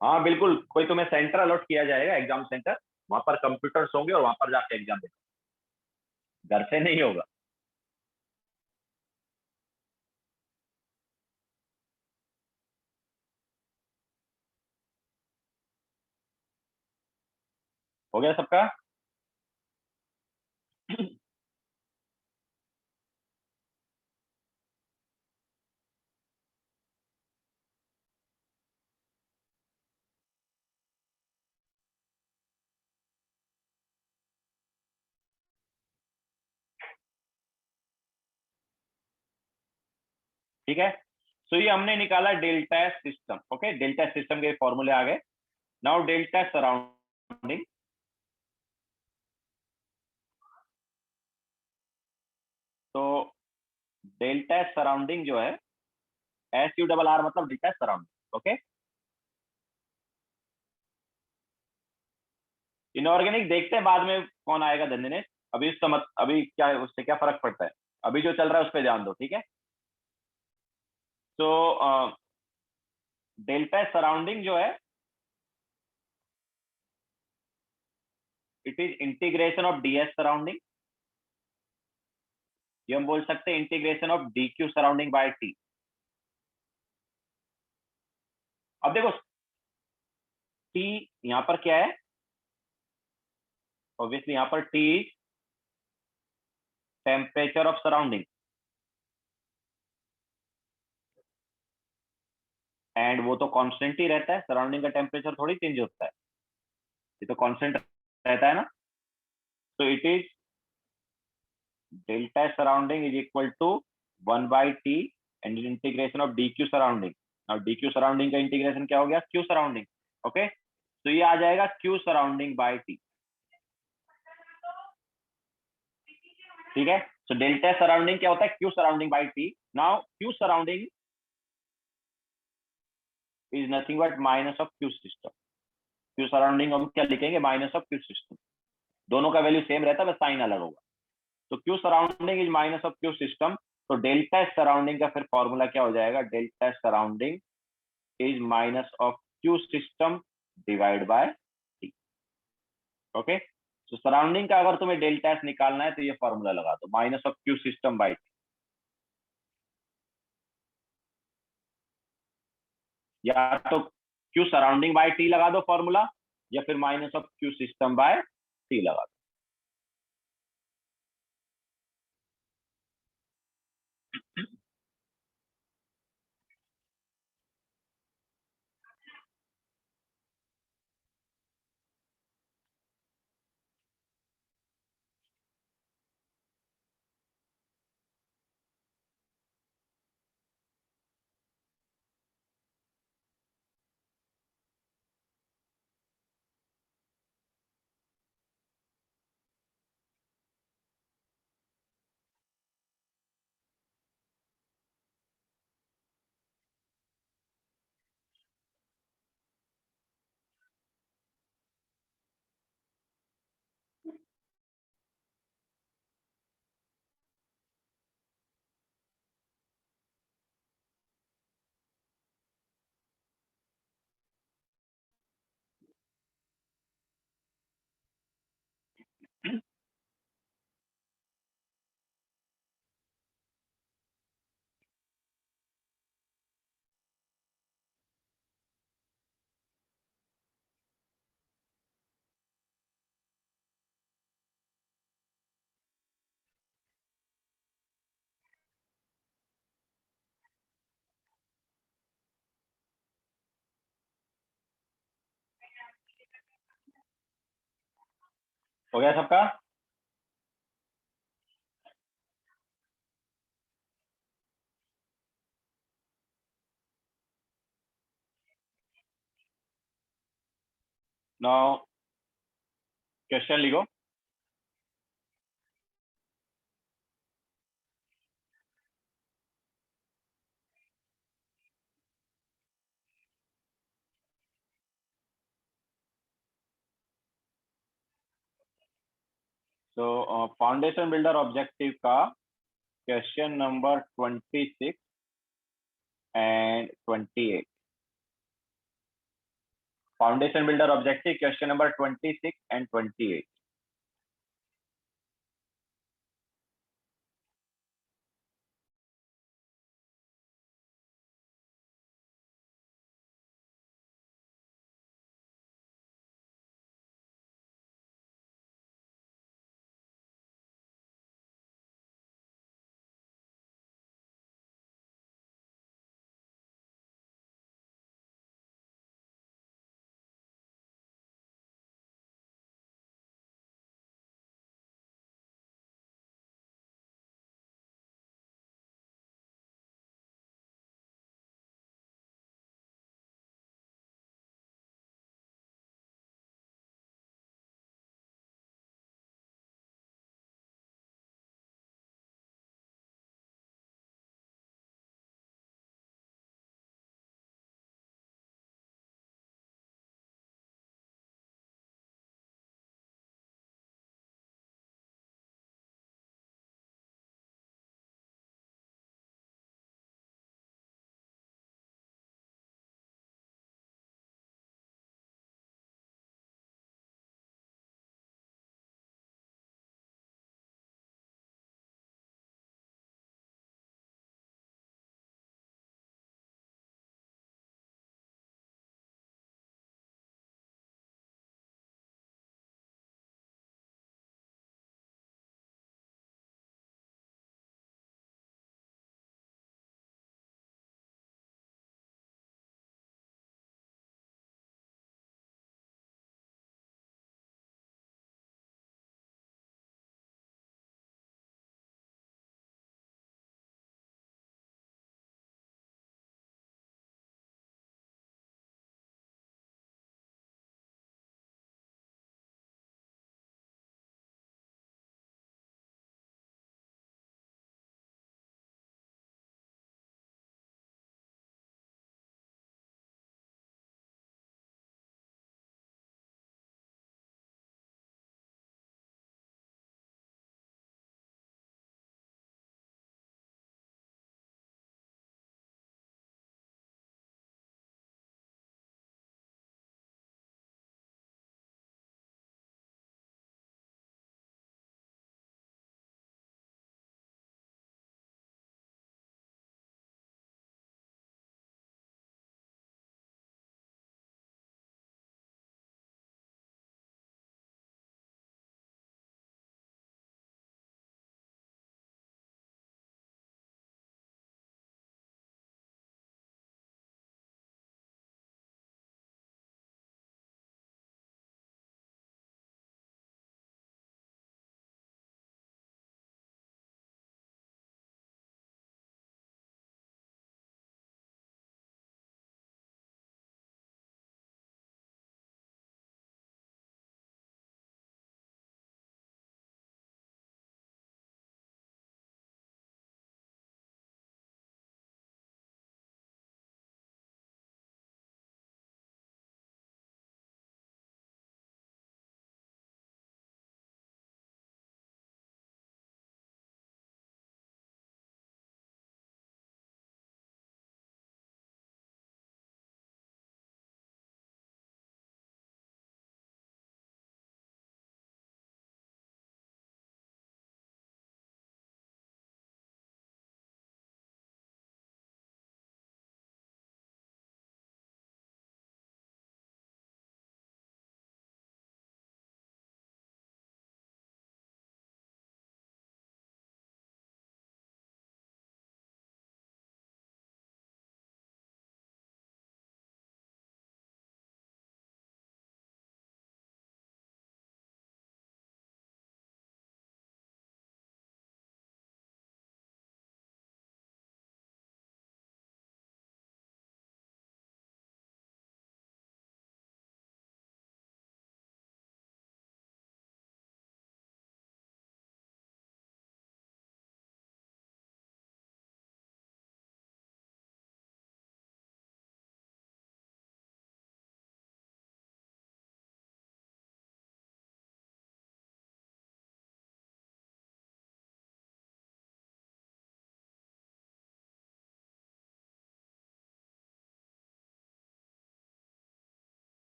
हाँ बिल्कुल, कोई तुम्हें सेंटर अलॉट किया जाएगा, एग्जाम सेंटर। वहां पर कंप्यूटर्स होंगे और वहां पर जाके एग्जाम देना, घर से नहीं होगा। हो गया सबका? ठीक है, तो ये हमने निकाला delta system. Okay, delta system के फॉर्मूले आ गए। Now delta surrounding. तो डेल्टा सराउंडिंग जो है, SURR मतलब डेल्टा सराउंडिंग। ओके, इनऑर्गेनिक देखते हैं बाद में कौन आएगा धन्य। अभी उसका मत, अभी क्या है, उससे क्या फर्क पड़ता है, अभी जो चल रहा है उस पर ध्यान दो। ठीक है, तो डेल्टा सराउंडिंग जो है it is integration of ds surrounding, ये हम बोल सकते हैं integration of dq surrounding by t। अब देखो t यहां पर क्या है, ऑब्वियसली यहां पर t temperature of surrounding, and वो तो कांस्टेंट ही रहता है, सराउंडिंग का टेम्परेचर थोड़ी चेंज होता है, ये तो कांस्टेंट रहता है ना। तो it is delta surrounding is equal to 1/t and integration of dq surrounding. और dq सराउंडिंग का इंटीग्रेशन क्या हो गया, q सराउंडिंग। ओके, तो ये आ जाएगा q सराउंडिंग बाय t। ठीक है, सो डेल्टा सराउंडिंग क्या होता है, q surrounding by t। Now q surrounding is nothing but minus of q system. q surrounding हम क्या लिखेंगे, माइनस ऑफ q सिस्टम, दोनों का वैल्यू सेम रहता है, बस साइन अलग होगा। तो q surrounding is minus of q system, तो डेल्टा सराउंडिंग का फिर फॉर्मूला क्या हो जाएगा, delta surrounding is minus of q system divide by t। Okay, तो सराउंडिंग का अगर तुम्हें डेल्टा एस निकालना है तो ये फॉर्मूला लगा दो, minus of q system by t, या तो q सराउंडिंग बाय t लगा दो फॉर्मूला, या फिर minus of q system by t लगा दो। हो गया सबका। नाउ क्वेश्चन लिखो। तो फाउंडेशन बिल्डर ऑब्जेक्टिव का question number 26 and 28। Foundation builder objective question number 26 and 28।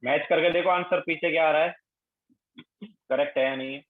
Match करके देखो आंसर पीछे क्या आ रहा है, करेक्ट है या नहीं है।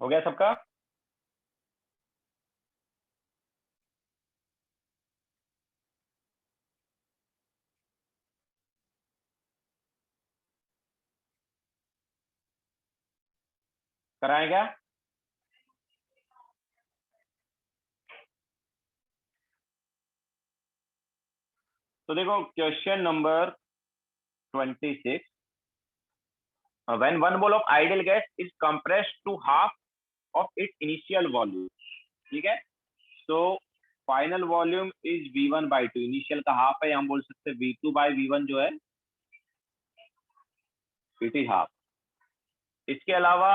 हो गया सबका। कराएं क्या? तो देखो question number 26, when one mole of ideal gas is compressed to half of its initial volume, ठीक है, तो final volume is V1/2, initial का हाफ है, हम बोल सकते हैं V2/V1 जो है इट इज हाफ। इसके अलावा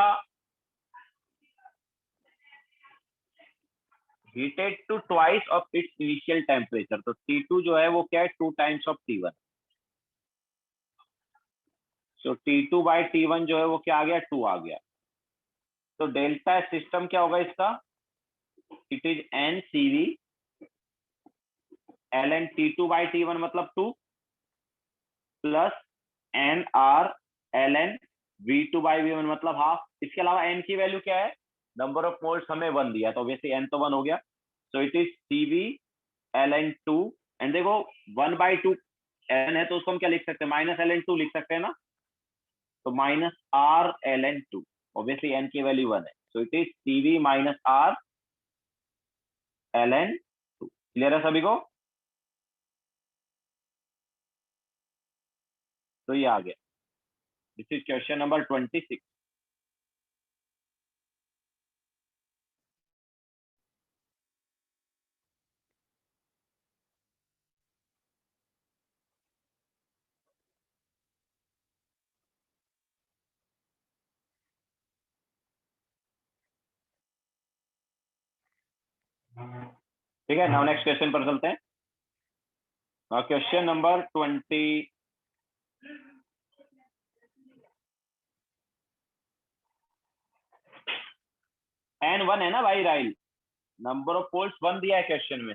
heated to twice of its initial temperature, तो T2 जो है वो क्या है, 2 times of T1, so T2/T1 जो है वो क्या आ गया, 2 आ गया। तो डेल्टा सिस्टम क्या होगा इसका, it is NCV ln T2/T1 मतलब 2 प्लस NR ln V2/V1 मतलब हाफ। इसके अलावा n की वैल्यू क्या है, नंबर ऑफ मोल्स हमें 1 दिया, तो ऑब्वियसली n तो 1 हो गया, so it is CV ln 2। And देखो 1/2 n है तो उसको हम क्या लिख सकते हैं, -ln 2 लिख सकते हैं ना, तो -R ln 2, ऑब्वियसली n की वैल्यू 1 है, so it is CV -R ln 2। Clear है सभी को? तो ये आ गया, दिस इज क्वेश्चन नंबर 26। ठीक है, नाउ नेक्स्ट क्वेश्चन पर चलते हैं। क्वेश्चन नंबर 20, N1 है ना भाई, राइल नंबर ऑफ पोल्स 1 दिया है क्वेश्चन में।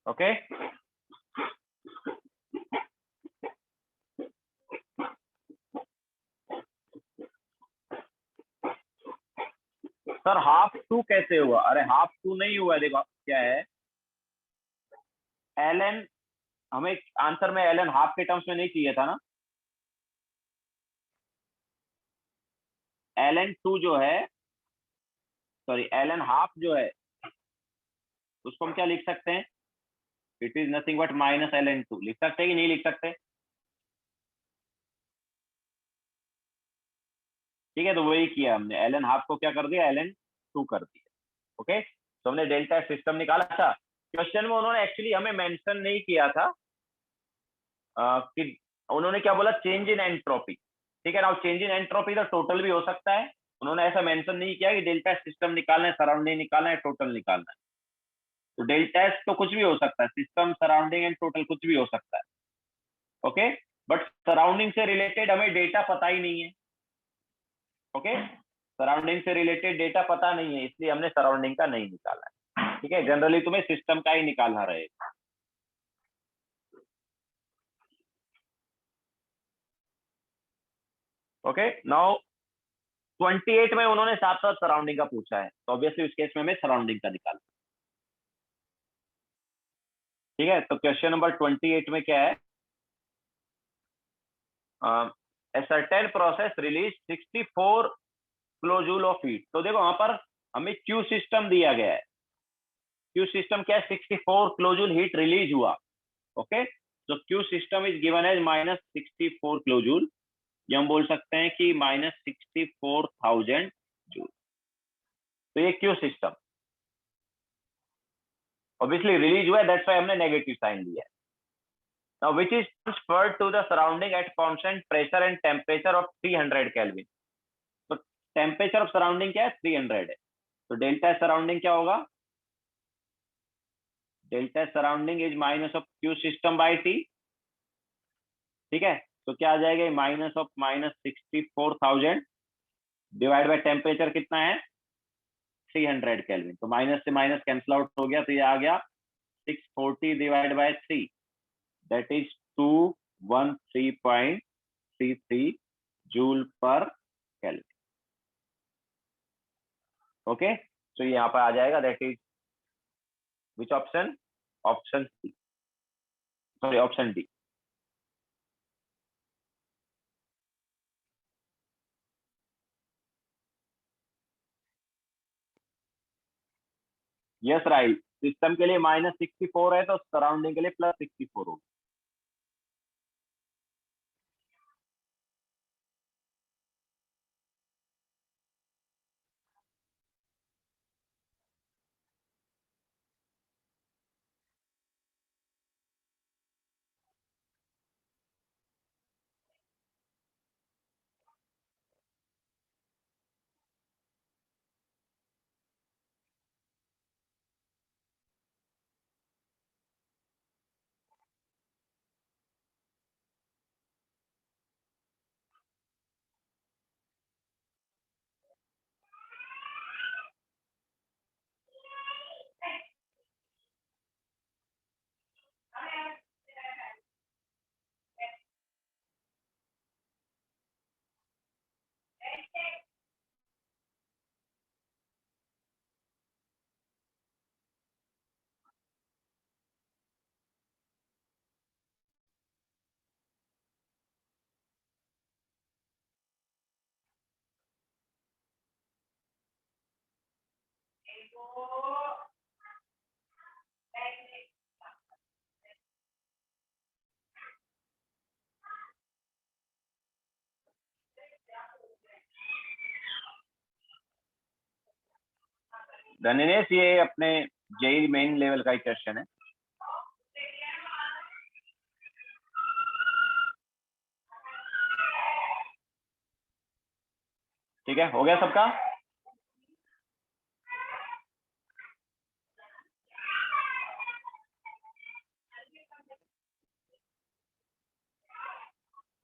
ओके सर हाफ टू कैसे हुआ? अरे हाफ टू नहीं हुआ, देखो क्या है, एल एन, हमें आंसर में एल एन हाफ के टर्म्स में नहीं चाहिए था ना। एल एन टू जो है, सॉरी एल एन हाफ जो है, उसको हम क्या लिख सकते हैं? It is nothing but minus L N two. लिख सकते हैं कि नहीं लिख सकते? ठीक है, तो वही किया हमने, एल एन हाफ को क्या कर दिया, एल एन टू कर दिया। ओके, तो हमने डेल्टा सिस्टम निकाला था। क्वेश्चन में उन्होंने एक्चुअली हमें मेंशन नहीं किया था कि उन्होंने क्या बोला, चेंज इन एंट्रोपी। ठीक है ना, चेंज इन एंट्रोपी तो टोटल भी हो सकता है, उन्होंने ऐसा मेंशन नहीं किया कि डेल्टा सिस्टम निकालना है, सराउंडिंग निकालना है, टोटल निकालना है। तो डेल्टा एस तो कुछ भी हो सकता है, सिस्टम सराउंडिंग एंड टोटल कुछ भी हो सकता है। ओके, बट सराउंडिंग से रिलेटेड हमें डेटा पता ही नहीं है। ओके, सराउंडिंग से रिलेटेड डेटा पता नहीं है, इसलिए हमने सराउंडिंग का नहीं निकाला है। ठीक है, जनरली तुम्हें सिस्टम का ही निकालना रहेगा। ओके, नाउ 28 में उन्होंने साथ साथ सराउंडिंग का पूछा है, तो ऑब्वियसली उस केस में हमें सराउंडिंग का निकालना। ठीक है, तो क्वेश्चन नंबर 28 में क्या है, a certain process release 64 kilojoule of heat. तो देखो वहां पर हमें क्यू सिस्टम दिया गया है, क्यू सिस्टम क्या है, 64 किलोजूल हीट रिलीज हुआ। ओके, तो Q system is given as -64 kilojoule, ये हम बोल सकते हैं कि -64,000 जूल। तो ये क्यू सिस्टम ऑब्वियसली रिलीज हुआ है, दैट्स व्हाई हमने नेगेटिव साइन लिया है। Now, which is transferred to the surrounding at constant pressure and temperature of 300 Kelvin. तो टेम्परेचर ऑफ सराउंडिंग क्या है, 300 है। तो डेल्टा सराउंडिंग क्या होगा, delta surrounding is minus of Q system by T. ठीक है, तो क्या आ जाएगा, minus of -64,000 divide by temperature कितना है, 300 केल्विन। तो माइनस से माइनस कैंसिल आउट हो गया, तो ये आ गया 640 divide by 3, that is 213.33 joule per kelvin. Okay, तो यहाँ पर आ जाएगा, that is which option, option C, sorry option D. Yes right, system के लिए -64 है, तो सराउंडिंग के लिए +64 होगा। धनिनेश, ये अपने जेई मेन लेवल का ही क्वेश्चन है। ठीक है, हो गया सबका?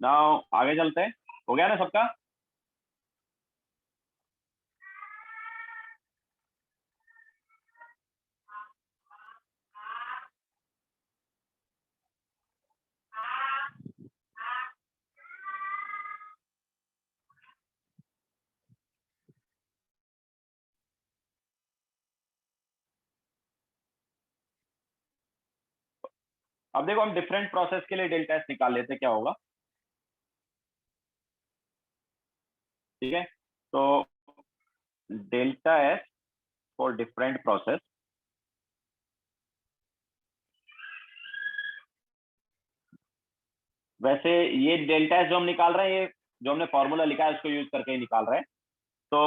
नाउ आगे चलते हैं, हो गया ना सबका? अब देखो हम डिफरेंट प्रोसेस के लिए डेल्टा एस निकाल लेते, क्या होगा। ठीक है, तो delta S for different process, वैसे ये डेल्टा एस जो हम निकाल रहे हैं, ये जो हमने फॉर्मूला लिखा है उसको यूज करके ही निकाल रहे हैं। तो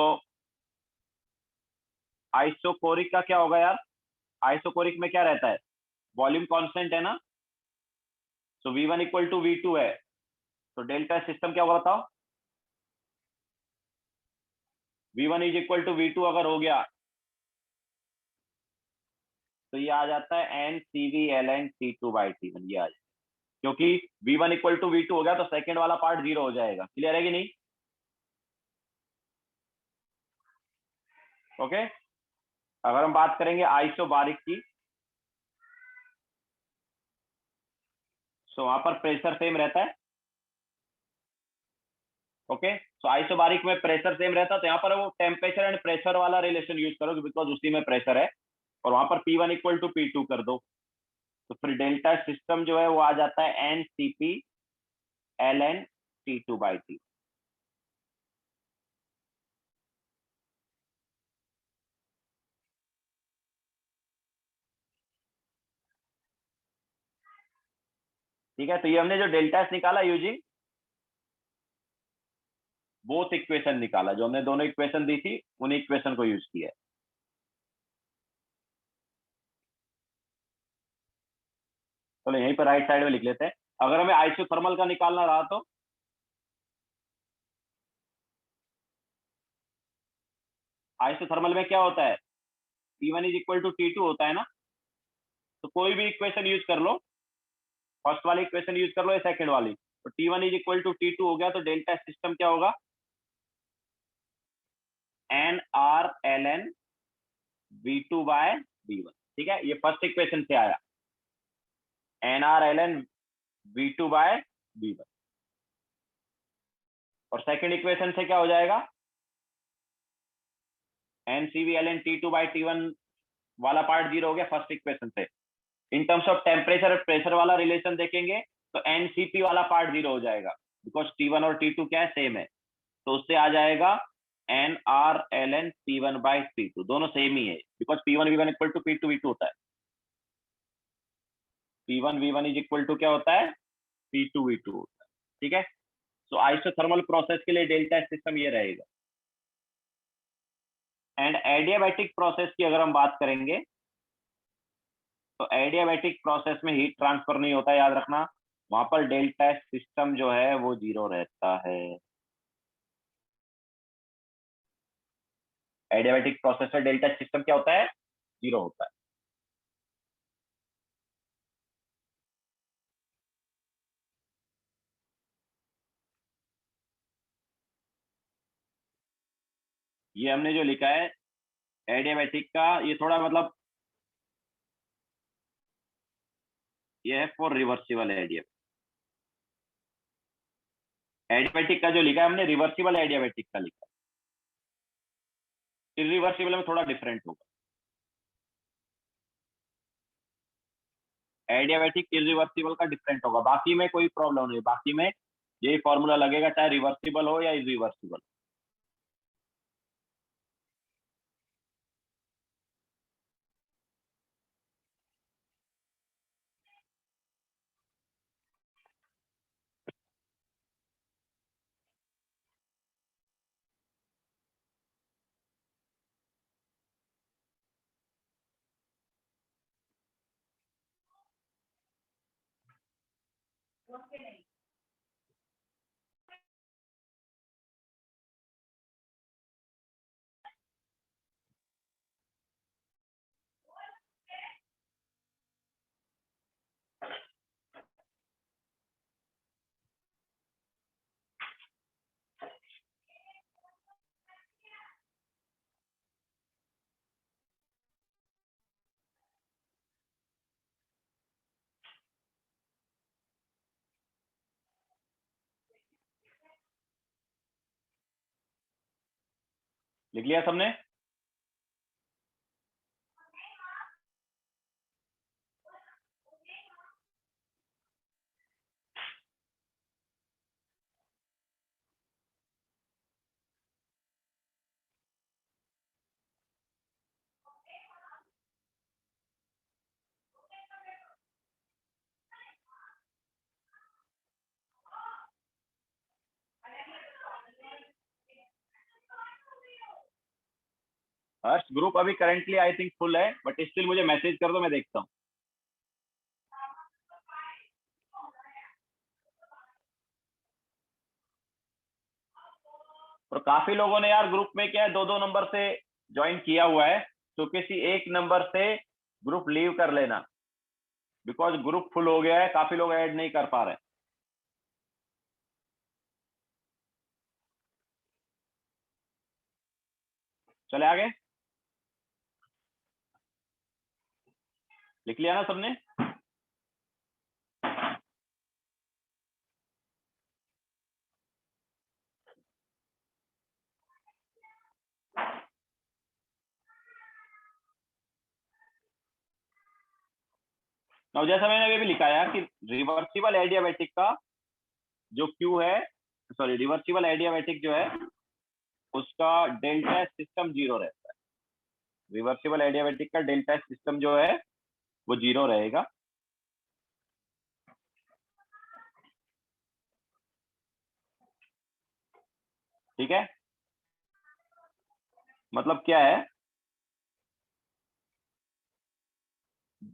आइसोकोरिक का क्या होगा यार, आइसोकोरिक में क्या रहता है, वॉल्यूम कांस्टेंट है ना, तो V1 इक्वल टू V2 है, तो डेल्टा सिस्टम क्या होगा बताओ। V1 is equal to V2 अगर हो गया तो ये आ जाता है NCV ln T2/T1, ये आ जाएगा, क्योंकि V1 इक्वल टू V2 हो गया तो सेकंड वाला पार्ट जीरो हो जाएगा। क्लियर है कि नहीं? ओके, अगर हम बात करेंगे आइसोबारिक की, तो वहां पर प्रेशर सेम रहता है। ओके, तो आइसोबारिक में प्रेशर सेम रहता है, तो यहाँ पर वो टेम्परेचर एंड प्रेशर वाला रिलेशन यूज करो, बिकॉज उसी में प्रेशर है, और वहां पर P1 इक्वल टू P2 कर दो, तो फिर डेल्टा सिस्टम जो है वो आ जाता है NCP ln T2/T। ठीक है, तो ये हमने जो डेल्टा एस निकाला यूजिंग बोथ इक्वेशन निकाला, जो हमने दोनों इक्वेशन दी थी उन इक्वेशन को यूज किया है। चलो यहीं पर राइट साइड में लिख लेते हैं। अगर हमें आइसोथर्मल का निकालना रहा तो आइसोथर्मल में क्या होता है, T1 is equal to T2 होता है ना, तो कोई भी इक्वेशन यूज कर लो, फर्स्ट वाली इक्वेशन यूज कर लो या सेकंड वाली, तो T1 is equal to T2 हो गया, तो डेल्टा सिस्टम क्या होगा, NR ln V2/V1। ठीक है, ये फर्स्ट इक्वेशन से आया, NR ln V2/V1, और सेकंड इक्वेशन से क्या हो जाएगा, NCV ln T2/T1 वाला पार्ट जीरो हो गया फर्स्ट इक्वेशन से। इन टर्म्स ऑफ टेम्परेचर और प्रेशर वाला रिलेशन देखेंगे तो NCP वाला पार्ट जीरो हो जाएगा, बिकॉज T1 और T2 क्या है, सेम है, तो उससे आ जाएगा NR ln P1/P2, दोनों सेम ही है, because P1 V1 equal to P2 V2 होता है, P1 V1 is equal to क्या होता है, P2 V2 होता है। ठीक है, तो आइसोथर्मल प्रोसेस के लिए डेल्टा सिस्टम ये रहेगा। एंड एडियाबैटिक प्रोसेस की अगर हम बात करेंगे, तो एडियाबैटिक प्रोसेस में हीट ट्रांसफर नहीं होता है, याद रखना, वहां पर डेल्टा सिस्टम जो है वो जीरो रहता है। एडियाबैटिक प्रोसेस में डेल्टा सिस्टम क्या होता है, जीरो होता है। ये हमने जो लिखा है एडियाबैटिक का, ये थोड़ा मतलब ये है फॉर रिवर्सिबल एडियाबैटिक। एडियाबैटिक का जो लिखा है हमने रिवर्सिबल एडियाबैटिक का लिखा है, इरिवर्सिबल में थोड़ा डिफरेंट होगा। एडियाबैटिक इरिवर्सिबल का डिफरेंट होगा, बाकी में कोई प्रॉब्लम नहीं, बाकी में यही फॉर्मूला लगेगा चाहे रिवर्सिबल हो या इरिवर्सिबल। लिख लिया सबने? हर्ष ग्रुप अभी करंटली आई थिंक फुल है, बट स्टिल मुझे मैसेज कर दो, मैं देखता हूँ। और काफी लोगों ने यार ग्रुप में क्या है 2-2 नंबर से ज्वाइन किया हुआ है, तो किसी एक नंबर से ग्रुप लीव कर लेना, बिकॉज ग्रुप फुल हो गया है, काफी लोग ऐड नहीं कर पा रहे। चले आगे, लिख लिया ना सबने? और जैसा मैंने अभी भी लिखा है कि रिवर्सिबल एडियाबैटिक का जो क्यू है, सॉरी, रिवर्सिबल एडियाबैटिक जो है उसका डेल्टा सिस्टम जीरो रहता है। रिवर्सिबल एडियाबैटिक का डेल्टा सिस्टम जो है वो जीरो रहेगा। ठीक है, मतलब क्या है,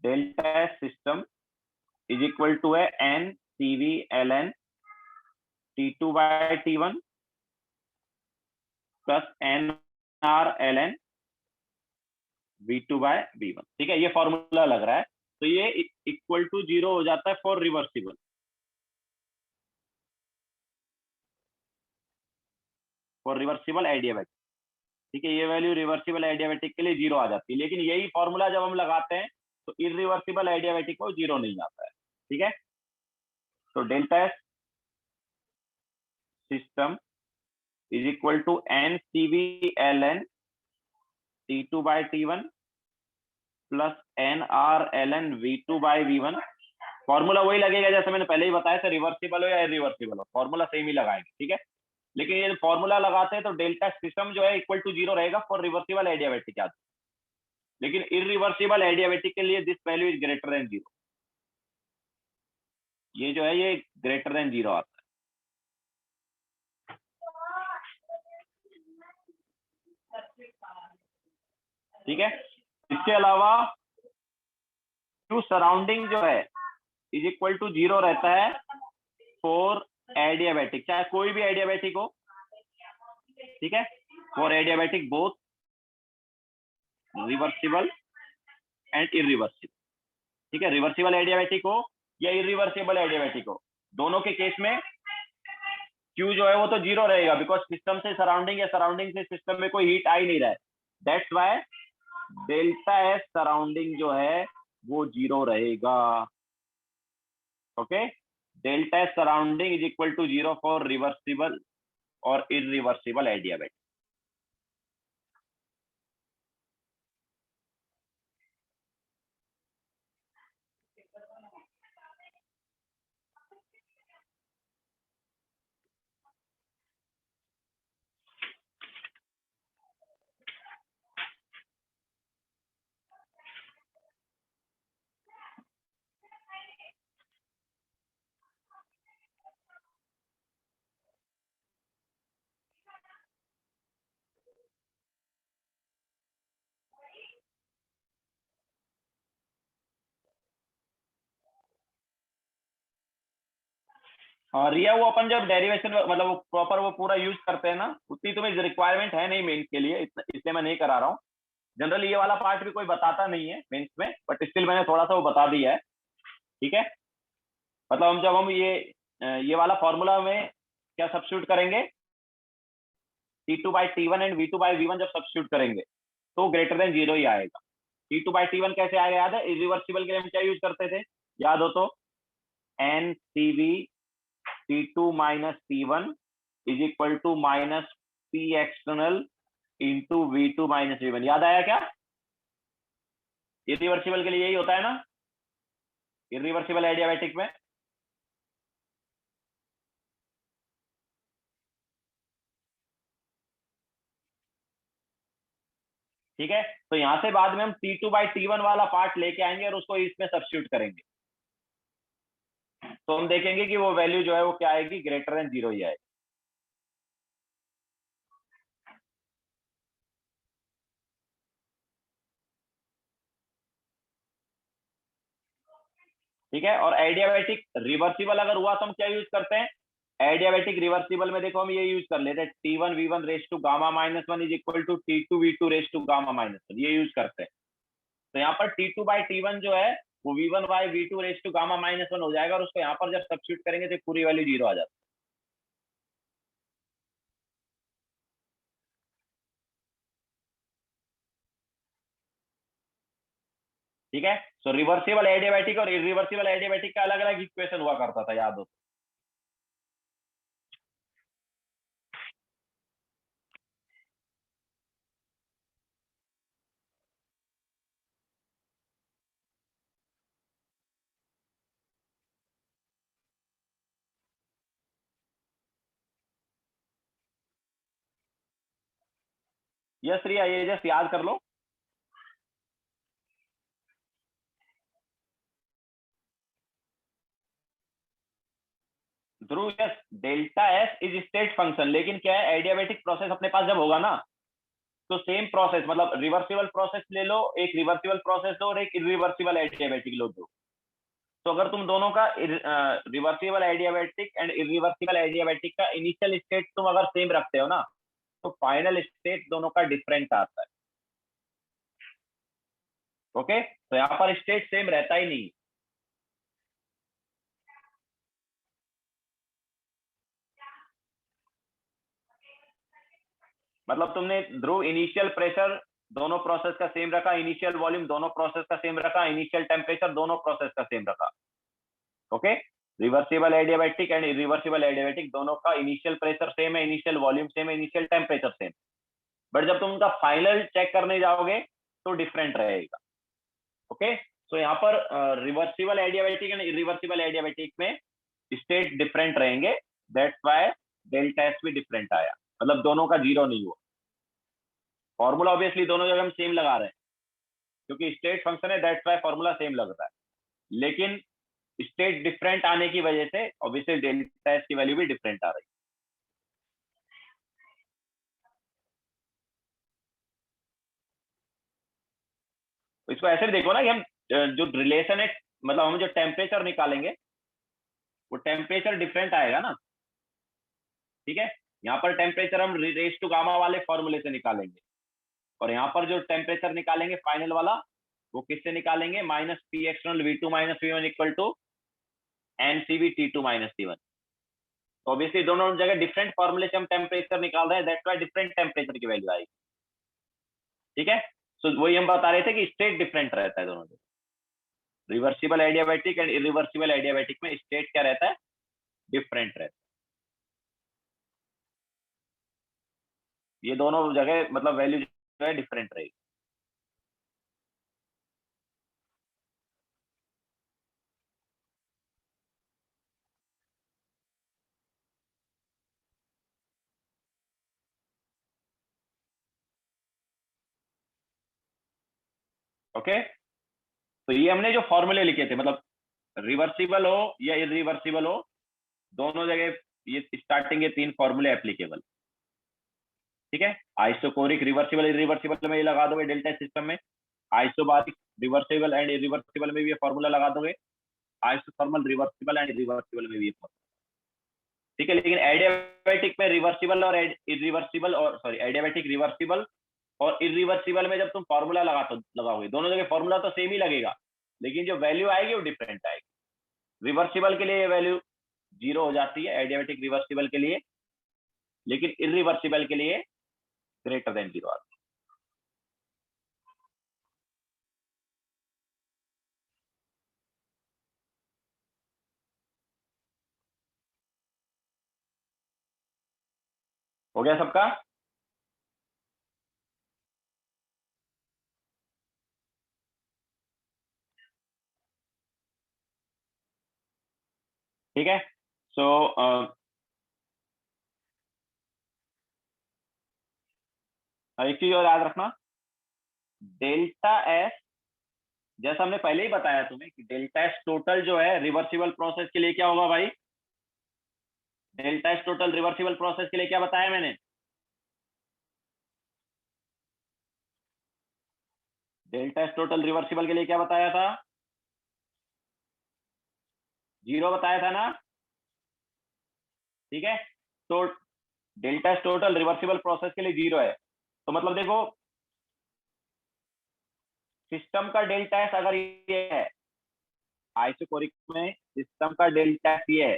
delta system is equal to है N C V L N T2/T1 plus N R L N V2/V1। ठीक है, ये फॉर्मूला लग रहा है, तो ये इक्वल टू जीरो हो जाता है for reversible. For reversible adiabatic, ठीक है, ये वैल्यू रिवर्सिबल एडियाबैटिक के लिए जीरो आ जाती है, लेकिन यही फॉर्मूला जब हम लगाते हैं तो इरिवर्सिबल एडियाबैटिक को जीरो नहीं आता है। ठीक है, तो delta system is equal to N C V L N T2/T1 plus N R L N V2/V1। Formula वही लगेगा जैसे मैंने पहले ही बताया था, रिवर्सिबल हो या इरिवर्सिबल हो, फॉर्मूला सेम ही लगाएंगे। ठीक है, लेकिन ये फॉर्मूला लगाते हैं तो डेल्टा सिस्टम जो है इक्वल टू जीरो रहेगा फॉर रिवर्सिबल एडियाबैटिक याद, लेकिन इरिवर्सिबल एडियाबैटिक के लिए this value is greater than zero. ये जो है ये ग्रेटर देन जीरो आता है। ठीक है, इसके अलावा टू सराउंडिंग जो है इज इक्वल टू जीरो रहता है फॉर एडियाबैटिक, चाहे कोई भी एडियाबैटिक हो। ठीक है, for adiabatic both reversible and irreversible. ठीक है, रिवर्सिबल एडियाबैटिक हो या इरिवर्सिबल एडियाबैटिक हो, दोनों के केस में क्यू जो है वो तो जीरो रहेगा, बिकॉज सिस्टम से सराउंडिंग या सराउंडिंग से सिस्टम में कोई हीट आ ही नहीं रहा है। That's why delta S surrounding जो है वो जीरो रहेगा। Okay, delta S surrounding is equal to zero for reversible और इरिवर्सिबल एडियाबैटिक। और रिया वो अपन जब डेरिवेशन मतलब वो प्रॉपर वो पूरा यूज करते हैं ना, उतनी तुम्हें रिक्वायरमेंट है नहीं मेंस के लिए, इसलिए मैं नहीं करा रहा हूँ। जनरली ये वाला पार्ट भी कोई बताता नहीं है मेंस में, बट स्टिल मैंने थोड़ा सा वो बता दिया है। ठीक है, मतलब हम जब हम ये वाला फॉर्मूला में क्या सब्स्टिट्यूट करेंगे, T2/T1 एंड V2/V1 जब सब्स्टिट्यूट करेंगे तो ग्रेटर देन जीरो ही आएगा। T2/T1 कैसे आएगा याद है, इरिवर्सिबल के लिए हम क्या यूज करते थे, याद हो तो, N C V T2 minus T1 is equal to minus P external into V2 minus V1। याद आया क्या? इरिवर्सिबल के लिए यही होता है ना, इरिवर्सिबल एडियाबैटिक में। ठीक है, तो यहां से बाद में हम T2/T1 वाला पार्ट लेके आएंगे और उसको इसमें सब्स्टिट्यूट करेंगे, तो हम देखेंगे कि वो वैल्यू जो है वो क्या आएगी, ग्रेटर देन जीरो ही आएगी। ठीक है। और एडियाबैटिक रिवर्सिबल अगर हुआ तो हम क्या यूज करते हैं, एडियाबैटिक रिवर्सिबल में देखो हम ये यूज कर लेते हैं T1 V1 raise to gamma minus one is equal to T2 V2 raise to gamma minus one, ये यूज करते हैं। तो यहाँ पर T2/T1 जो है वो V1/V2 raise to gamma minus one हो जाएगा, और उसको यहाँ पर जब सब्स्टिट्यूट करेंगे तो पूरी वैल्यू 0 आ जाती है। ठीक है। सो रिवर्सिबल एडियाबैटिक और इरिवर्सिबल एडियाबैटिक का अलग अलग इक्वेशन हुआ करता था, याद हो। यस रिया, ये जस्ट याद कर लो। Dhruv yes, delta S is state function, लेकिन क्या है एडियाबैटिक प्रोसेस अपने पास जब होगा ना, तो सेम प्रोसेस मतलब रिवर्सिबल प्रोसेस ले लो, एक रिवर्सिबल प्रोसेस लो और एक इरिवर्सिबल एडियाबैटिक लो दो। तो अगर तुम दोनों का reversible adiabatic and irreversible adiabatic का इनिशियल स्टेट तुम अगर सेम रखते हो ना, तो फाइनल स्टेट दोनों का डिफरेंट आता है। ओके, तो यहाँ पर स्टेट सेम रहता ही नहीं। मतलब तुमने ध्रुव इनिशियल प्रेशर दोनों प्रोसेस का सेम रखा, इनिशियल वॉल्यूम दोनों प्रोसेस का सेम रखा, इनिशियल टेम्परेचर दोनों प्रोसेस का सेम रखा। Okay, reversible adiabatic and irreversible adiabatic दोनों का इनिशियल प्रेशर सेम है, इनिशियल वॉल्यूम सेम है, इनिशियल टेम्परेचर सेम। बट जब तुम उनका फाइनल चेक करने जाओगे तो डिफरेंट रहेगा। ओके, तो यहाँ पर reversible adiabatic and irreversible adiabatic में स्टेट डिफरेंट रहेंगे, दैट्स व्हाई डेल्टा एस भी डिफरेंट आया, मतलब दोनों का 0 नहीं हुआ। फॉर्मूला ऑब्वियसली दोनों जगह हम सेम लगा रहे हैं क्योंकि स्टेट फंक्शन है, दैट्स व्हाई फॉर्मूला सेम लग रहा है, लेकिन स्टेट डिफरेंट आने की वजह से ऑब्वियसली डेल्टा एस की वैल्यू भी डिफरेंट आ रही है। तो इसको ऐसे भी देखो ना कि हम जो रिलेशन है, मतलब हम जो टेम्परेचर निकालेंगे वो टेम्परेचर डिफरेंट आएगा ना। ठीक है, यहाँ पर टेम्परेचर हम रेस टू गामा वाले फॉर्मूले से निकालेंगे, और यहाँ पर जो टेम्परेचर निकालेंगे फाइनल वाला वो किससे निकालेंगे, minus P external V2 - V1 equal to NCV T2 - T1। तो ऑब्वियसली दोनों जगह डिफरेंट फॉर्मूले से हम टेम्परेचर निकाल रहे हैं, दैट्स व्हाई डिफरेंट टेम्परेचर की वैल्यू आएगी। ठीक है, सो वही हम बता रहे थे कि स्टेट डिफरेंट रहता है दोनों जगह। Reversible adiabatic and irreversible adiabatic में स्टेट क्या रहता है, डिफरेंट रहता है। ये दोनों जगह मतलब वैल्यू जो है डिफरेंट रहेगी। ओके, तो ये हमने जो फॉर्मूले लिखे थे, मतलब रिवर्सिबल हो या इरिवर्सिबल हो, दोनों जगह ये स्टार्टिंग के 3 फॉर्मूले एप्लीकेबल। ठीक है, आइसोकोरिक रिवर्सिबल इरिवर्सिबल में ये लगा दोगे डेल्टा सिस्टम में, आइसोबारिक रिवर्सिबल एंड इरिवर्सिबल में भी ये फॉर्मूला लगा दोगे, आइसोथर्मल रिवर्सिबल एंड इरिवर्सिबल में भी ये फॉर्मूला। ठीक है, लेकिन एडियाबैटिक में रिवर्सिबल और इरिवर्सिबल, और सॉरी एडियाबैटिक रिवर्सिबल और इरिवर्सिबल में जब तुम फॉर्मूला लगाओगे दोनों जगह फॉर्मूला तो सेम ही लगेगा, लेकिन जो वैल्यू आएगी वो डिफरेंट आएगी। रिवर्सिबल के लिए ये वैल्यू 0 हो जाती है एडियाबैटिक रिवर्सिबल के लिए, लेकिन इरिवर्सिबल के लिए ग्रेटर देन 0 आती है। हो गया सबका? ठीक है, सो एक चीज और याद रखना, डेल्टा एस जैसा हमने पहले ही बताया तुम्हें कि डेल्टा एस टोटल जो है रिवर्सिबल प्रोसेस के लिए क्या होगा भाई, delta S total reversible process के लिए क्या बताया मैंने, डेल्टा एस टोटल रिवर्सिबल के लिए क्या बताया था, जीरो बताया था ना, ठीक है। तो delta S total reversible process के लिए जीरो है, तो मतलब देखो सिस्टम का डेल्टा एस अगर ये है, आइसोकोरिक में सिस्टम का डेल्टा एस ये है,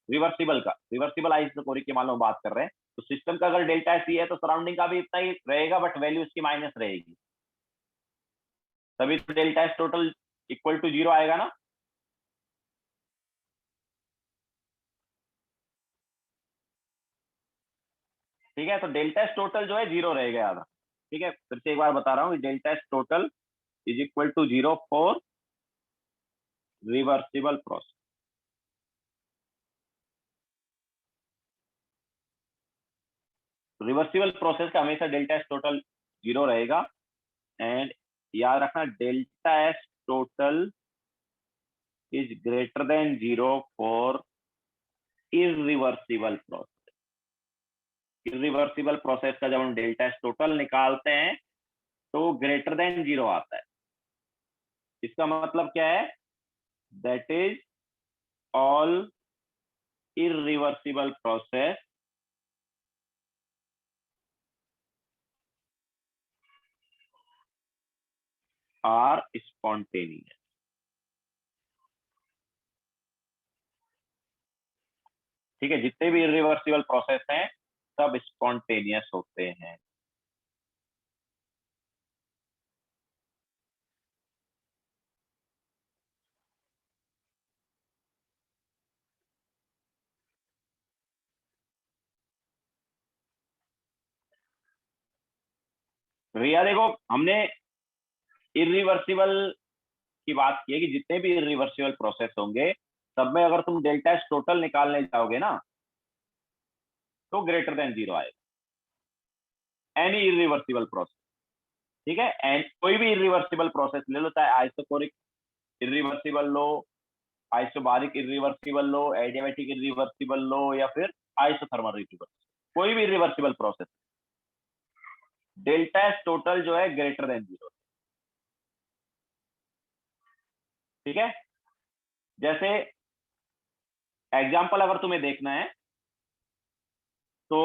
रिवर्सिबल आइसोकोरिक की मान लो बात कर रहे हैं, तो सिस्टम का अगर डेल्टा एस ये है तो सराउंडिंग का भी इतना ही रहेगा, बट वैल्यू उसकी माइनस रहेगी, तभी तो delta S total equal to zero आएगा ना। ठीक है, तो डेल्टा एस टोटल जो है जीरो रहेगा याद। ठीक है, फिर से एक बार बता रहा हूँ, delta S total is equal to zero for reversible process. Reversible process का हमेशा डेल्टा एस टोटल जीरो रहेगा, एंड याद रखना delta S total is greater than zero for irreversible process. Irreversible process का जब हम डेल्टा एस टोटल निकालते हैं तो ग्रेटर देन जीरो आता है। इसका मतलब क्या है, that is all irreversible process are spontaneous। ठीक है, जितने भी irreversible प्रोसेस हैं सब स्पॉन्टेनियस होते हैं। रिया देखो, हमने इरिवर्सिबल की बात की है कि जितने भी इरिवर्सिबल प्रोसेस होंगे सब में अगर तुम डेल्टा एस टोटल निकालने जाओगे ना तो ग्रेटर देन जीरो आएगा, एनी इरिवर्सिबल प्रोसेस। ठीक है, एंड कोई भी इरिवर्सिबल प्रोसेस ले लो, चाहे आइसोकोरिक इरिवर्सिबल लो, आइसोबारिक इरिवर्सिबल लो, एडियाबैटिक इरिवर्सिबल लो, या फिर आइसोथर्मल इरिवर्सिबल, कोई भी irreversible process, delta S total जो है ग्रेटर देन जीरो। ठीक है, जैसे एग्जाम्पल अगर तुम्हें देखना है तो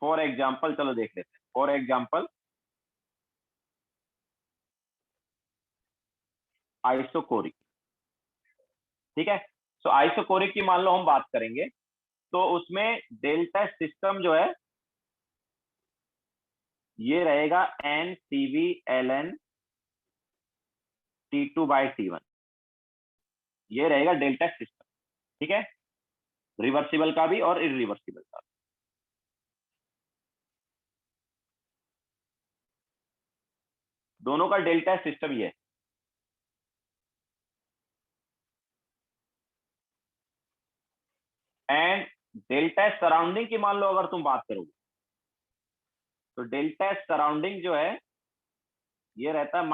फॉर एग्जाम्पल चलो देख लेते हैं, फॉर एग्जाम्पल आइसोकोरिक। ठीक है, तो आइसोकोरिक की मान लो हम बात करेंगे तो उसमें डेल्टा सिस्टम जो है ये रहेगा N C V L N T2/T1, ये रहेगा डेल्टा सिस्टम। ठीक है, रिवर्सिबल का भी और इरिवर्सिबल का। दोनों का डेल्टा सिस्टम ये है। एंड डेल्टा सराउंडिंग की मान लो अगर तुम बात करोगे तो डेल्टा सराउंडिंग जो है ये रहता है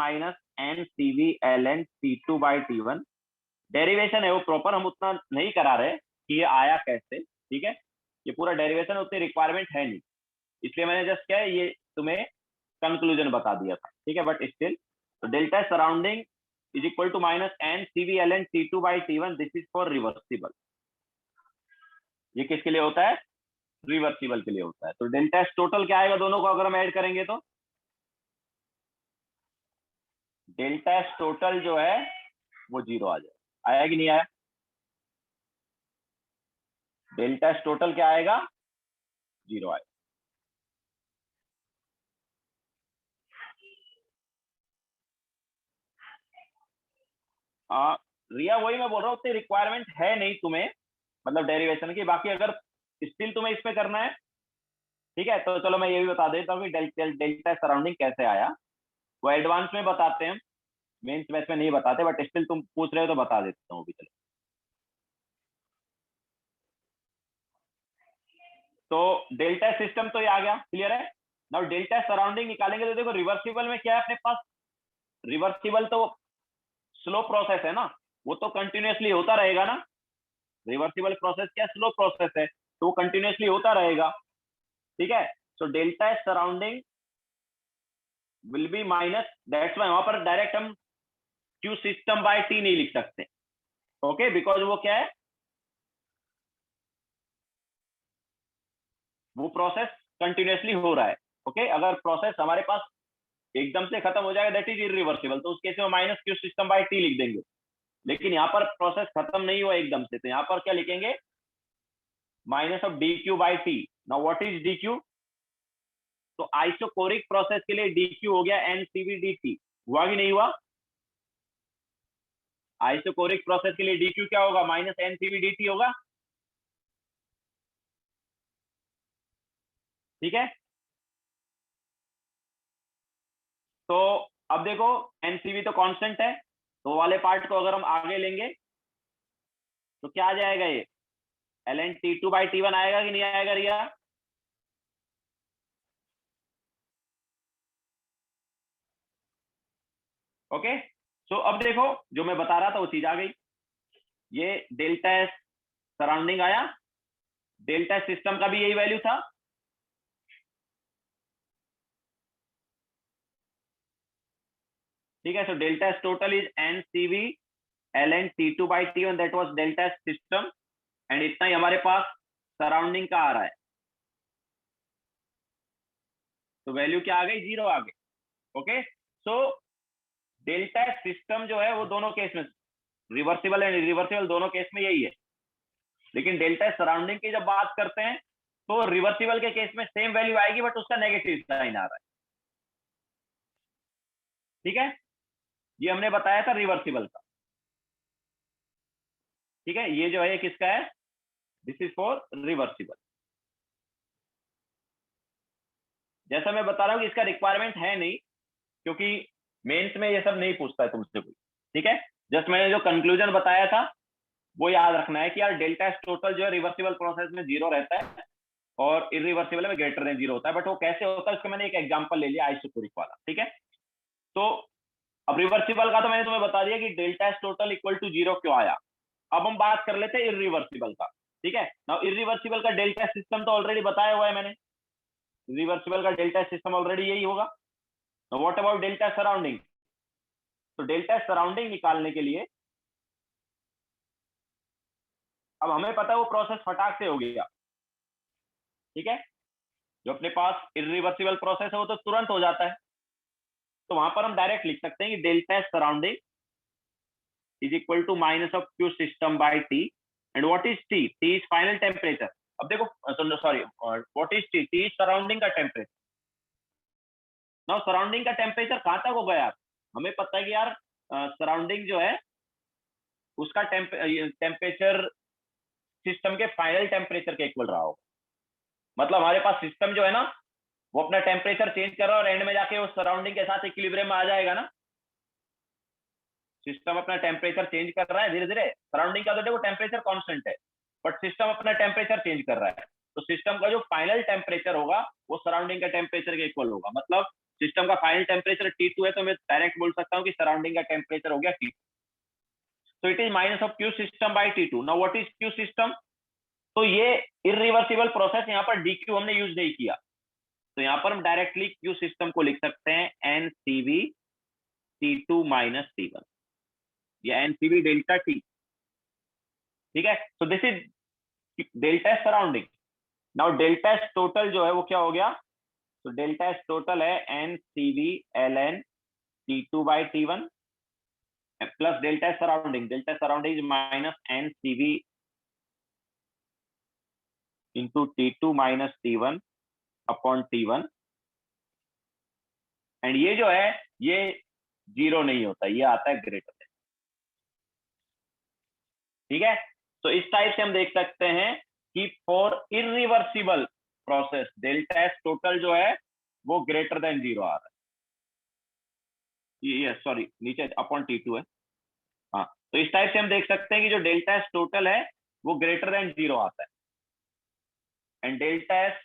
-NCV ln T2/T1। डेरिवेशन है वो प्रॉपर, हम उतना नहीं करा रहे कि ये आया कैसे। ठीक है, ये पूरा डेरिवेशन उतनी रिक्वायरमेंट है नहीं, इसलिए मैंने जस्ट क्या है ये तुम्हें कंक्लूजन बता दिया था। ठीक है, बट स्टिल तो delta surrounding is equal to -NCV ln T2/T1, this is for reversible. ये किसके लिए होता है, रिवर्सिबल के लिए होता है। तो डेल्टा टोटल क्या आएगा दोनों को अगर हम ऐड करेंगे तो डेल्टा टोटल जो है वो जीरो आ जाएगा। आया कि नहीं आया, डेल्टा टोटल क्या आएगा, जीरो आएगा। रिया वही मैं बोल रहा हूँ, उतनी रिक्वायरमेंट है नहीं तुम्हें, मतलब डेरिवेशन की। बाकी अगर स्टिल तुम्हें इसमें करना है, ठीक है, तो चलो मैं ये भी बता देता हूँ कि डेल्टा सराउंडिंग कैसे आया। वो एडवांस में बताते हैं, मेन्स में इसमें नहीं बताते, बट स्टिल तुम पूछ रहे हो तो बता देता हूँ भी। चलो, तो डेल्टा सिस्टम तो ये आ गया, क्लियर है। नाउ डेल्टा सराउंडिंग निकालेंगे तो देखो रिवर्सिबल में क्या है अपने पास, रिवर्सिबल तो स्लो प्रोसेस है ना, वो तो कंटिन्यूअसली होता रहेगा ना। रिवर्सिबल प्रोसेस क्या स्लो प्रोसेस है, तो वो कंटिन्यूअसली होता रहेगा। ठीक है, so delta surrounding will be minus, that's why वहां पर डायरेक्ट हम क्यू सिस्टम बाय टी नहीं लिख सकते, ओके, बिकॉज वो क्या है, वो प्रोसेस कंटिन्यूअसली हो रहा है, ओके। अगर प्रोसेस हमारे पास एकदम से खत्म हो जाएगा दैट इज इरिवर्सिबल, तो उस केस में minus Q system by T लिख देंगे। लेकिन यहाँ पर प्रोसेस खत्म नहीं हुआ एकदम से, तो यहाँ पर क्या लिखेंगे, minus of D Q by T. Now what is D Q, तो आइसोकोरिक प्रोसेस के लिए डी क्यू हो गया एनसीवी डी टी, हुआ कि नहीं हुआ। आइसोकोरिक प्रोसेस के लिए डी क्यू क्या होगा, माइनस एनसीवी डी टी होगा, ठीक है। तो अब देखो एनसीवी तो कांस्टेंट है, तो वाले पार्ट को अगर हम आगे लेंगे तो क्या आ जाएगा, ये L N T two by T one आएगा कि नहीं आएगा रिया। ओके, सो अब देखो जो मैं बता रहा था वो चीज आ गई, ये डेल्टा एस सराउंडिंग आया, डेल्टा एस सिस्टम का भी यही वैल्यू था, ठीक है। So delta S total is N C V L N T two by T one, that was delta S system, and इतना ही हमारे पास सराउंडिंग का आ रहा है, तो वैल्यू क्या आ गई, जीरो आ गई, okay. So delta S system जो है वो दोनों केस में, रिवर्सिबल एंड इरिवर्सिबल दोनों केस में यही है, लेकिन डेल्टा एस सराउंडिंग की जब बात करते हैं तो रिवर्सिबल के केस में सेम वैल्यू आएगी बट उसका नेगेटिव साइन आ रहा है, ठीक है। ये हमने बताया था रिवर्सिबल का, ठीक है। ये जो है किसका है, दिस इज फॉर रिवर्सिबल। जैसा मैं बता रहा हूं कि इसका रिक्वायरमेंट है नहीं, क्योंकि मेंस में ये सब नहीं पूछता है तुमसे कोई, ठीक है। जस्ट मैंने जो कंक्लूजन बताया था वो याद रखना है कि यार डेल्टा एस टोटल जो है रिवर्सिबल प्रोसेस में जीरो रहता है और इरिवर्सिबल में ग्रेटर देन जीरो होता है, बट वो कैसे होता है उसका मैंने एक एग्जांपल ले लिया आइसोकोरिक वाला, ठीक है। तो अब रिवर्सिबल का तो मैंने तुम्हें बता दिया कि delta S total equal to zero क्यों आया। अब हम बात कर लेते हैं इरिवर्सिबल का, ठीक है। नाउ इरिवर्सिबल का डेल्टा सिस्टम तो ऑलरेडी बताया हुआ है मैंने, रिवर्सिबल का डेल्टा सिस्टम ऑलरेडी यही होगा। तो व्हाट अबाउट डेल्टा सराउंडिंग, तो डेल्टा सराउंडिंग निकालने के लिए अब हमें पता है वो प्रोसेस फटाक से हो गया, ठीक है। जो अपने पास इरिवर्सिबल प्रोसेस है वो तो तुरंत हो जाता है, तो वहां पर हम डायरेक्ट लिख सकते हैं कि delta surrounding is equal to minus of Q system by T, and what is T, T is final temperature. अब देखो sorry, what is T, T is surrounding का टेम्परेचर। नाउ सराउंडिंग का टेम्परेचर कहां तक होगा यार, हमें पता है कि यार सराउंडिंग जो है उसका टेम्परेचर सिस्टम के फाइनल टेम्परेचर के इक्वल रहा होगा। मतलब हमारे पास सिस्टम जो है ना वो अपना टेम्परेचर चेंज कर रहा है और एंड में जाके वो सराउंडिंग के साथ इक्विलिब्रियम में आ जाएगा ना। सिस्टम अपना टेम्परेचर चेंज कर रहा है धीरे धीरे, सराउंडिंग का तो देखो टेम्परेचर कांस्टेंट है, बट सिस्टम अपना टेम्परेचर चेंज कर रहा है, तो सिस्टम का जो फाइनल टेम्परेचर होगा वो सराउंडिंग का टेम्परेचर के इक्वल होगा। मतलब सिस्टम का फाइनल टेम्परेचर T2 है तो मैं डायरेक्ट बोल सकता हूँ कि सराउंडिंग का टेम्परेचर हो गया T2, तो it is minus of Q system bye T2। Now what is Q system, तो ये इरिवर्सिबल प्रोसेस यहाँ पर DQ हमने यूज नहीं किया, तो यहाँ पर हम डायरेक्टली क्यू सिस्टम को लिख सकते हैं NCV T2 माइनस T1 या NCV डेल्टा T, ठीक है। सो this is delta surrounding. Now delta total जो है वो क्या हो गया, तो डेल्टा टोटल है NCV ln T2 by T1 plus delta surrounding minus NCV into T2 minus T1 upon T1, and ये जो है ये जीरो नहीं होता, ये आता है ग्रेटर देन, ठीक है। तो इस टाइप से हम देख सकते हैं कि for irreversible process delta S total जो है वो ग्रेटर देन जीरो आ रहा है, ये सॉरी नीचे अपॉन T2 है, हाँ। तो इस टाइप से हम देख सकते हैं कि जो डेल्टा एस टोटल है वो ग्रेटर देन जीरो आता है, and delta S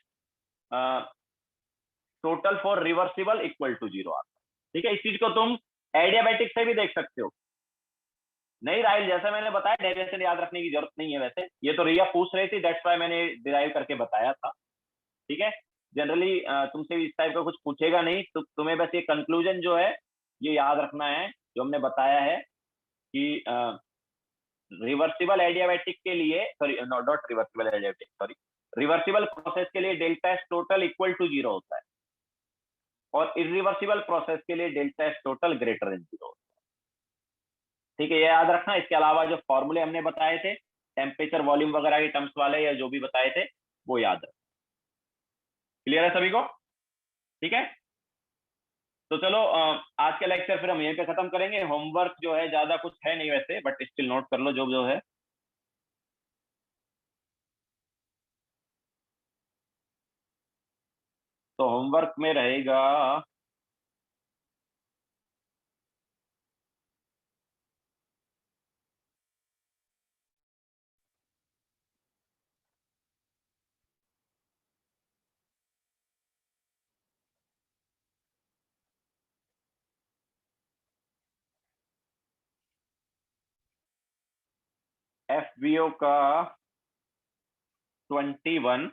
total for reversible equal to zero आता है, ठीक है। इस चीज को तुम एडियाबैटिक से भी देख सकते हो। नहीं राहुल, जैसा मैंने बताया डेरिवेशन याद रखने की जरूरत नहीं है, वैसे ये तो रिया पूछ रही थी दैट्स व्हाई मैंने डिराइव करके बताया था, ठीक है। जनरली तुमसे इस टाइप का कुछ पूछेगा नहीं, तो तुम्हें बस ये कंक्लूजन जो है ये याद रखना है जो हमने बताया है कि रिवर्सिबल एडियाबैटिक के लिए, sorry not reversible adiabatic, sorry reversible process के लिए delta S total equal to 0 होता है, और इरिवर्सिबल प्रोसेस के लिए delta S total greater than 0 होता है। ठीक है, ये याद रखना। इसके अलावा जो फॉर्मूले हमने बताए थे टेम्परेचर वॉल्यूम वगैरह के टर्म्स वाले, या जो भी बताए थे, वो याद रखना। क्लियर है सभी को? ठीक है, तो चलो आज के लेक्चर फिर हम यहीं पे खत्म करेंगे। होमवर्क जो है ज्यादा कुछ है नहीं वैसे, बट स्टिल नोट कर लो जो जो है। तो होमवर्क में रहेगा एफबीओ का 21,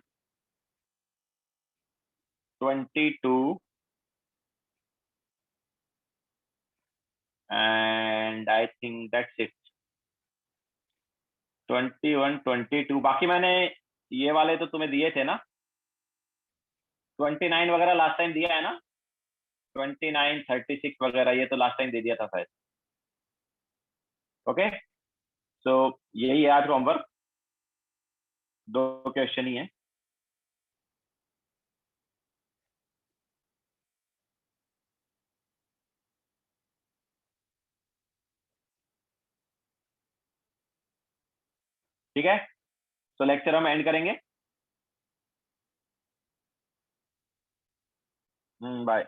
22 and I think that's it. 21, 22, बाकी मैंने ये वाले तो तुम्हें दिए थे ना, 29 वगैरह लास्ट टाइम दिया है ना, 29, 36 वगैरह, ये तो लास्ट टाइम दे दिया था शायद। ओके, सो यही है आज होमवर्क, 2 क्वेश्चन ही है। ठीक है, तो लेक्चर हम एंड करेंगे। बाय।